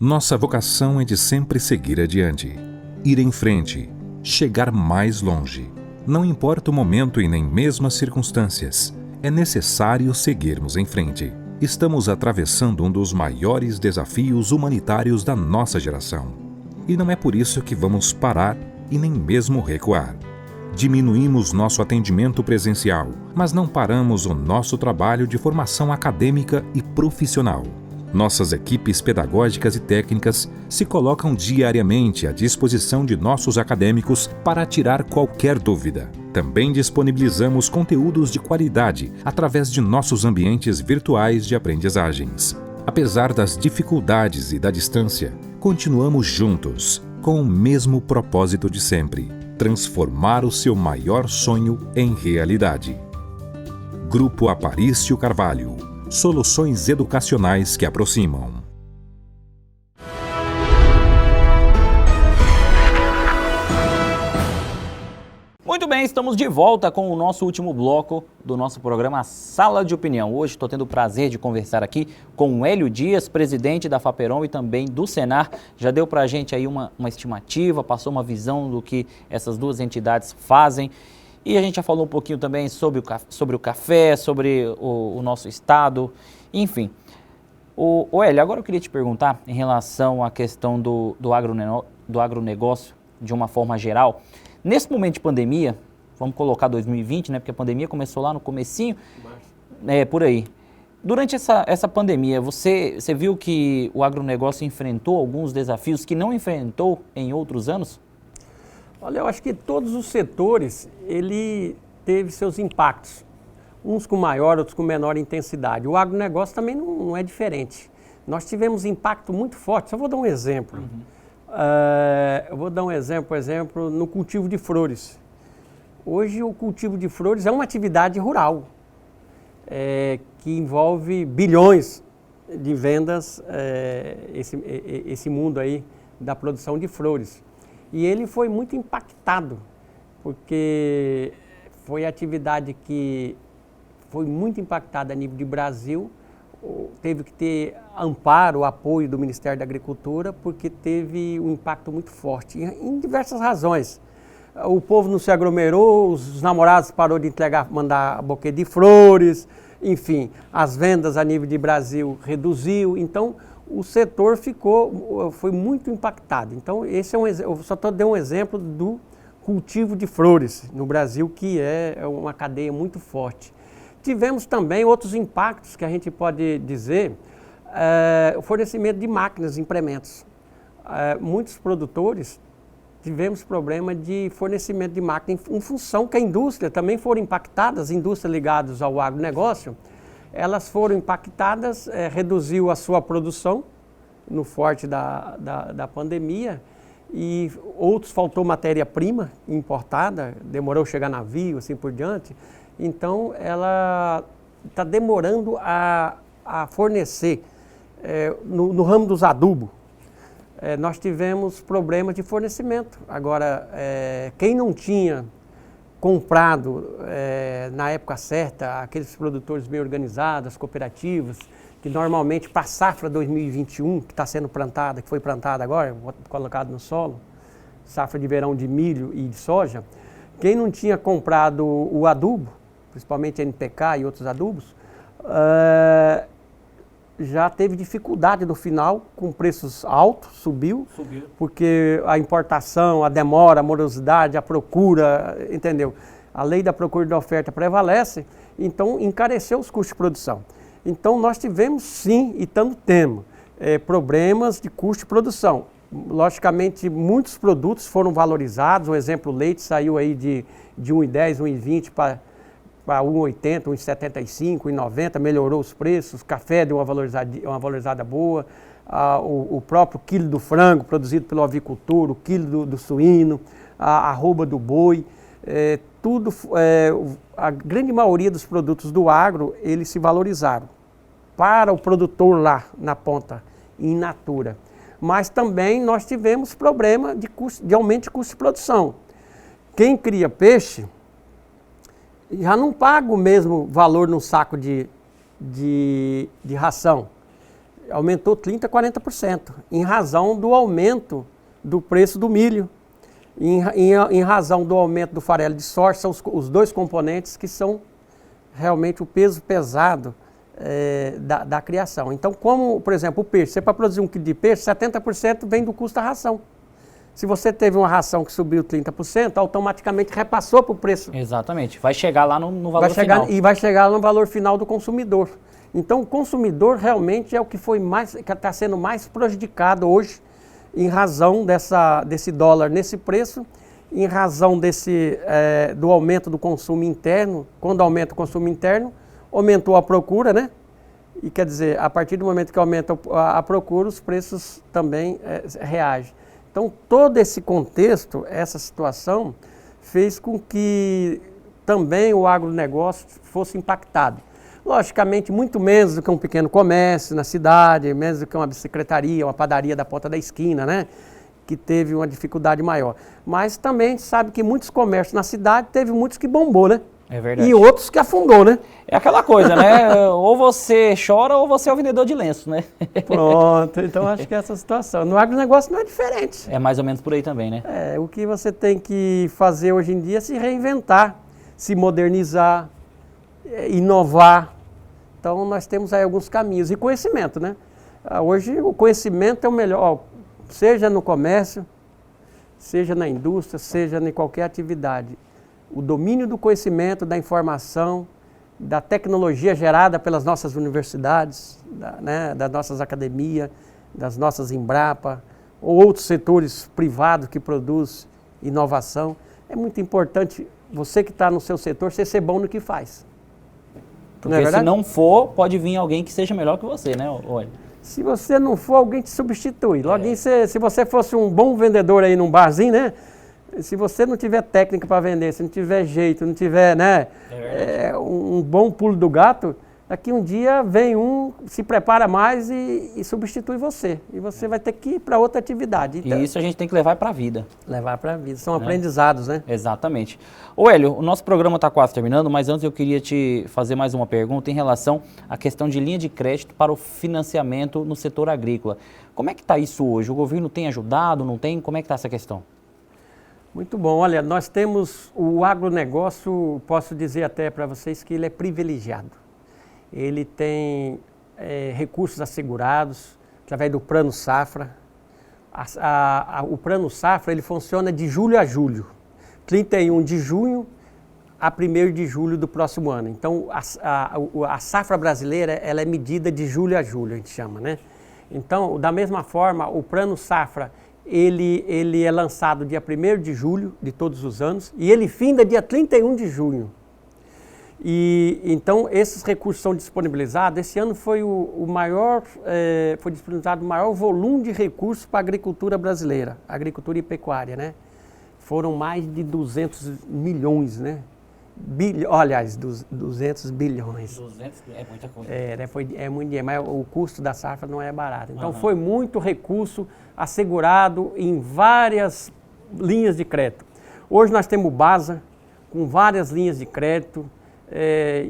Nossa vocação é de sempre seguir adiante, ir em frente, chegar mais longe. Não importa o momento e nem mesmo as circunstâncias, é necessário seguirmos em frente. Estamos atravessando um dos maiores desafios humanitários da nossa geração. E não é por isso que vamos parar e nem mesmo recuar. Diminuímos nosso atendimento presencial, mas não paramos o nosso trabalho de formação acadêmica e profissional. Nossas equipes pedagógicas e técnicas se colocam diariamente à disposição de nossos acadêmicos para tirar qualquer dúvida. Também disponibilizamos conteúdos de qualidade através de nossos ambientes virtuais de aprendizagens. Apesar das dificuldades e da distância, continuamos juntos, com o mesmo propósito de sempre: transformar o seu maior sonho em realidade. Grupo Aparício Carvalho. Soluções educacionais que aproximam. Muito bem, estamos de volta com o nosso último bloco do nosso programa Sala de Opinião. Hoje estou tendo o prazer de conversar aqui com o Hélio Dias, presidente da FAPERON e também do Senar. Já deu para a gente aí uma estimativa, passou uma visão do que essas duas entidades fazem. E a gente já falou um pouquinho também sobre o café, sobre o nosso estado, enfim. Hélio, agora eu queria te perguntar em relação à questão do agronegócio de uma forma geral. Nesse momento de pandemia, vamos colocar 2020, né, porque a pandemia começou lá no comecinho, por aí. Durante essa pandemia, você viu que o agronegócio enfrentou alguns desafios que não enfrentou em outros anos? Olha, eu acho que todos os setores, ele teve seus impactos, uns com maior, outros com menor intensidade. O agronegócio também não é diferente. Nós tivemos impacto muito forte. Só vou dar um exemplo. Eu vou dar um exemplo, por exemplo, no cultivo de flores. Hoje o cultivo de flores é uma atividade rural, que envolve bilhões de vendas, esse mundo aí da produção de flores. E ele foi muito impactado, porque foi a atividade que foi muito impactada a nível de Brasil, teve que ter amparo, apoio do Ministério da Agricultura, porque teve um impacto muito forte, em diversas razões. O povo não se aglomerou, os namorados parou de mandar buquê de flores, enfim, as vendas a nível de Brasil reduziu, então o setor foi muito impactado. Então, esse eu só dei um exemplo do cultivo de flores no Brasil, que é uma cadeia muito forte. tivemos também outros impactos que a gente pode dizer, o fornecimento de máquinas e implementos. Muitos produtores tivemos problema de fornecimento de máquina em função que a indústria também foram impactadas, as indústrias ligadas ao agronegócio, elas foram impactadas, reduziu a sua produção no forte da pandemia e outros faltou matéria-prima importada, demorou a chegar navio, assim por diante. Então, ela está demorando a fornecer. No ramo dos adubos, nós tivemos problemas de fornecimento. Agora, quem não tinha comprado na época certa, aqueles produtores bem organizados, as cooperativas, que normalmente para a safra 2021, que está sendo plantada, que foi plantada agora, colocado no solo, safra de verão de milho e de soja, quem não tinha comprado o adubo, principalmente NPK e outros adubos, já teve dificuldade no final, com preços altos, subiu, porque a importação, a demora, a morosidade, a procura, entendeu? A lei da procura e da oferta prevalece, então encareceu os custos de produção. Então nós tivemos sim, e temos, problemas de custo de produção. Logicamente, muitos produtos foram valorizados, um exemplo, o leite saiu aí de 1,10, 1,20 para 1,80, 1,75, 1,90, melhorou os preços, café deu uma valorizada boa, o próprio quilo do frango produzido pelo avicultor, o quilo do suíno, a arroba do boi, a grande maioria dos produtos do agro, eles se valorizaram para o produtor lá na ponta, in natura. Mas também nós tivemos problema de aumento de custo de produção. Quem cria peixe já não paga o mesmo valor no saco de ração. Aumentou 30%, 40%, em razão do aumento do preço do milho, em razão do aumento do farelo de soja, são os dois componentes que são realmente o peso pesado da criação. Então, como, por exemplo, o peixe, você para produzir 1 kg de peixe, 70% vem do custo da ração. Se você teve uma ração que subiu 30%, automaticamente repassou para o preço. Exatamente. Vai chegar lá no valor final. E vai chegar no valor final do consumidor. Então, o consumidor realmente é o que está sendo mais prejudicado hoje, em razão desse dólar nesse preço, em razão do aumento do consumo interno. Quando aumenta o consumo interno, aumentou a procura, né? E quer dizer, a partir do momento que aumenta a procura, os preços também reagem. Então, todo esse contexto, essa situação, fez com que também o agronegócio fosse impactado. Logicamente, muito menos do que um pequeno comércio na cidade, menos do que uma secretaria, uma padaria da ponta da esquina, né? Que teve uma dificuldade maior. Mas também a gente sabe que muitos comércios na cidade, teve muitos que bombou, né? É verdade. E outros que afundou, né? É aquela coisa, né? Ou você chora ou você é o vendedor de lenço, né? Pronto, então acho que é essa situação. No agronegócio não é diferente. É mais ou menos por aí também, né? O que você tem que fazer hoje em dia é se reinventar, se modernizar, inovar. Então nós temos aí alguns caminhos. E conhecimento, né? Hoje o conhecimento é o melhor, seja no comércio, seja na indústria, seja em qualquer atividade. O domínio do conhecimento, da informação, da tecnologia gerada pelas nossas universidades, das nossas academias, das nossas Embrapa, ou outros setores privados que produzem inovação. É muito importante você que está no seu setor ser bom no que faz. Porque se não for, pode vir alguém que seja melhor que você, né? Olha. Se você não for, alguém te substitui. Logo, se você fosse um bom vendedor aí num barzinho, né? Se você não tiver técnica para vender, se não tiver jeito, não tiver, né, um bom pulo do gato, daqui um dia vem se prepara mais e substitui você. E você vai ter que ir para outra atividade. Então, e isso a gente tem que levar para a vida. Levar para a vida. São aprendizados, né? Exatamente. Ô Hélio, o nosso programa está quase terminando, mas antes eu queria te fazer mais uma pergunta em relação à questão de linha de crédito para o financiamento no setor agrícola. Como é que está isso hoje? O governo tem ajudado, não tem? Como é que está essa questão? Muito bom. Olha, nós temos o agronegócio, posso dizer até para vocês que ele é privilegiado. Ele tem recursos assegurados através do Plano Safra. O Plano Safra ele funciona de julho a julho. 31 de junho a 1º de julho do próximo ano. Então, a safra brasileira, ela é medida de julho a julho, a gente chama, né? Então, da mesma forma, o Plano Safra, ele é lançado dia 1º de julho de todos os anos e ele finda dia 31 de junho. E então, esses recursos são disponibilizados. Esse ano foi foi disponibilizado o maior volume de recursos para a agricultura brasileira, agricultura e pecuária, né? Foram mais de 200 milhões, né? Aliás, 200 bilhões. 200 é muita coisa. É muito dinheiro, mas o custo da safra não é barato. Então, foi muito recurso assegurado em várias linhas de crédito. Hoje nós temos o BASA, com várias linhas de crédito,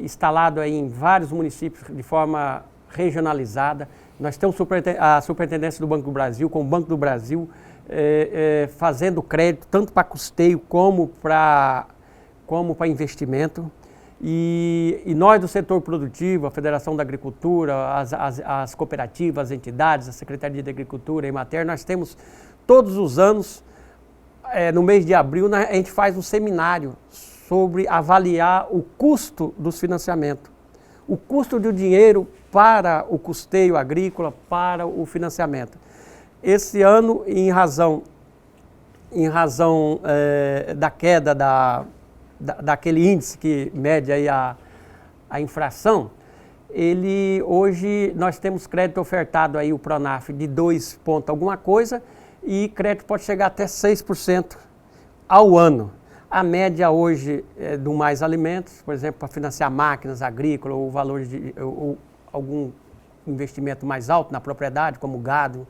instalado aí em vários municípios de forma regionalizada. Nós temos a Superintendência do Banco do Brasil, com o Banco do Brasil, fazendo crédito tanto para custeio como para investimento. E nós do setor produtivo, a Federação da Agricultura, as cooperativas, as entidades, a Secretaria de Agricultura e Emater, nós temos todos os anos, no mês de abril, a gente faz um seminário sobre avaliar o custo dos financiamentos, o custo do dinheiro para o custeio agrícola, para o financiamento. Esse ano, em razão da queda daquele índice que mede aí a inflação, hoje nós temos crédito ofertado aí, o Pronaf, de 2 ponto alguma coisa, e crédito pode chegar até 6% ao ano. A média hoje do Mais Alimentos, por exemplo, para financiar máquinas agrícolas ou valores ou algum investimento mais alto na propriedade, como gado,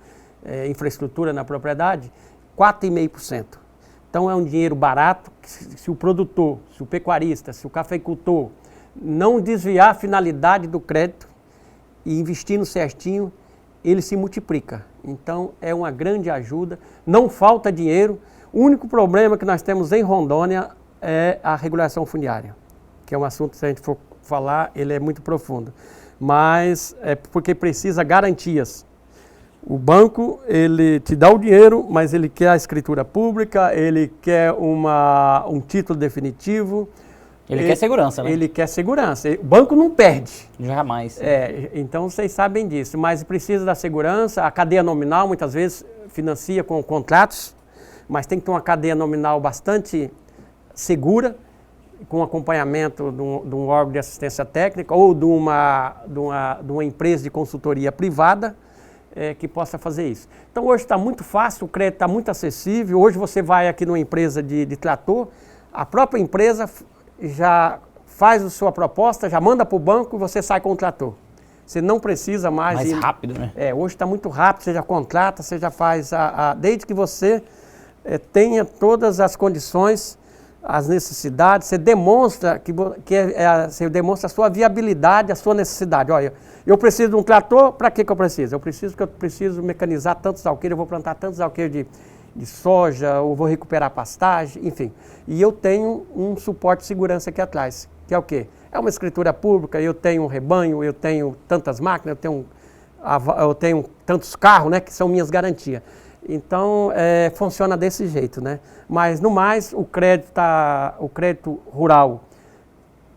infraestrutura na propriedade, 4,5%. Então é um dinheiro barato, que se o produtor, se o pecuarista, se o cafeicultor não desviar a finalidade do crédito e investindo certinho, ele se multiplica. Então é uma grande ajuda, não falta dinheiro. O único problema que nós temos em Rondônia é a regulação fundiária, que é um assunto, se a gente for falar, ele é muito profundo. Mas é porque precisa garantias. O banco, ele te dá o dinheiro, mas ele quer a escritura pública, ele quer um título definitivo. Ele quer segurança, né? Ele quer segurança. O banco não perde. Jamais. Então vocês sabem disso, mas precisa da segurança. A cadeia nominal muitas vezes financia com contratos, mas tem que ter uma cadeia nominal bastante segura, com acompanhamento de um órgão de assistência técnica ou de uma empresa de consultoria privada que possa fazer isso. Então hoje está muito fácil, o crédito está muito acessível. Hoje você vai aqui numa empresa de trator, a própria empresa já faz a sua proposta, já manda para o banco e você sai com o trator. Você não precisa mais rápido, né? Hoje está muito rápido, você já contrata, você já faz desde que você tenha todas as condições, as necessidades, você demonstra você demonstra a sua viabilidade, a sua necessidade. Olha, eu preciso de um trator, para que eu preciso? Eu preciso mecanizar tantos alqueires, eu vou plantar tantos alqueires de soja, eu vou recuperar pastagem, enfim. E eu tenho um suporte de segurança aqui atrás, que é o quê? É uma escritura pública, eu tenho um rebanho, eu tenho tantas máquinas, eu tenho tantos carros, né, que são minhas garantias. Então, funciona desse jeito, né? Mas, no mais, o crédito rural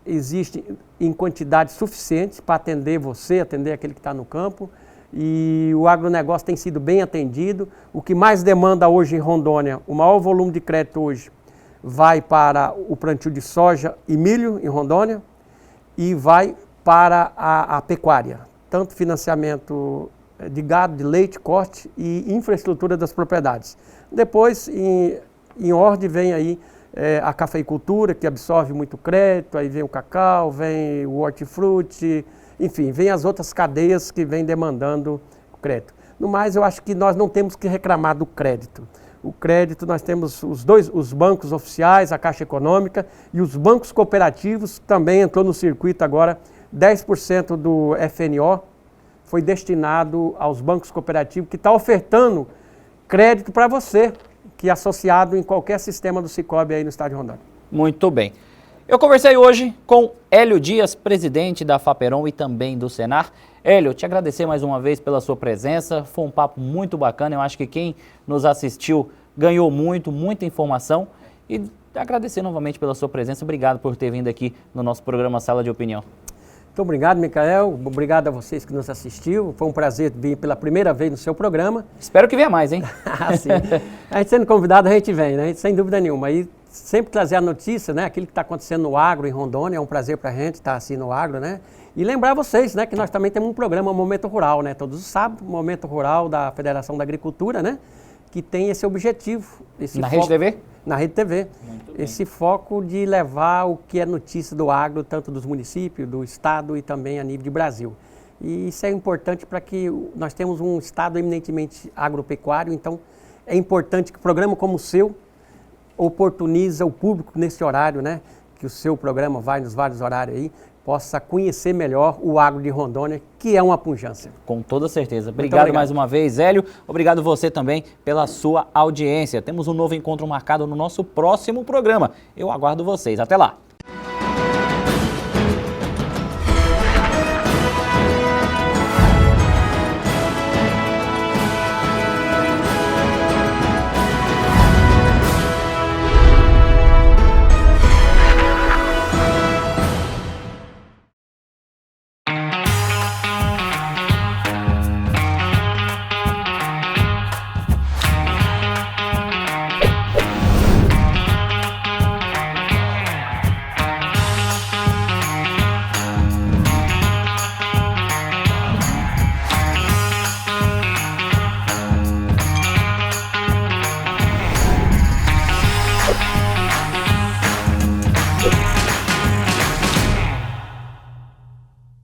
existe em quantidade suficiente para atender você, atender aquele que está no campo, e o agronegócio tem sido bem atendido. O que mais demanda hoje em Rondônia, o maior volume de crédito hoje, vai para o plantio de soja e milho em Rondônia e vai para a pecuária, tanto financiamento de gado, de leite, corte e infraestrutura das propriedades. Depois, em ordem, vem aí a cafeicultura, que absorve muito crédito, aí vem o cacau, vem o hortifruti, enfim, vem as outras cadeias que vêm demandando crédito. No mais, eu acho que nós não temos que reclamar do crédito. O crédito, nós temos os bancos oficiais, a Caixa Econômica e os bancos cooperativos, também entrou no circuito agora, 10% do FNO, foi destinado aos bancos cooperativos, que está ofertando crédito para você, que é associado em qualquer sistema do Sicob aí no estado de Rondônia. Muito bem. Eu conversei hoje com Hélio Dias, presidente da Faperon e também do Senar. Hélio, te agradecer mais uma vez pela sua presença, foi um papo muito bacana, eu acho que quem nos assistiu ganhou muita informação e agradecer novamente pela sua presença. Obrigado por ter vindo aqui no nosso programa Sala de Opinião. Muito obrigado, Micael. Obrigado a vocês que nos assistiu. Foi um prazer vir pela primeira vez no seu programa. Espero que venha mais, hein? Sim. A gente sendo convidado, a gente vem, né? Sem dúvida nenhuma. E sempre trazer a notícia, né? Aquilo que está acontecendo no agro em Rondônia. É um prazer para a gente estar assim no agro, né? E lembrar vocês, né? Que nós também temos um programa Momento Rural, né? Todos os sábados, Momento Rural da Federação da Agricultura, né? Que tem esse objetivo. Na Rede TV? Na Rede TV. Esse foco de levar o que é notícia do agro, tanto dos municípios, do estado e também a nível de Brasil. E isso é importante para que nós temos um estado eminentemente agropecuário, então é importante que um programa como o seu oportuniza o público nesse horário, né? Que o seu programa vai nos vários horários aí, possa conhecer melhor o agro de Rondônia, que é uma pujança. Com toda certeza. Obrigado mais uma vez, Hélio. Obrigado você também pela sua audiência. Temos um novo encontro marcado no nosso próximo programa. Eu aguardo vocês. Até lá.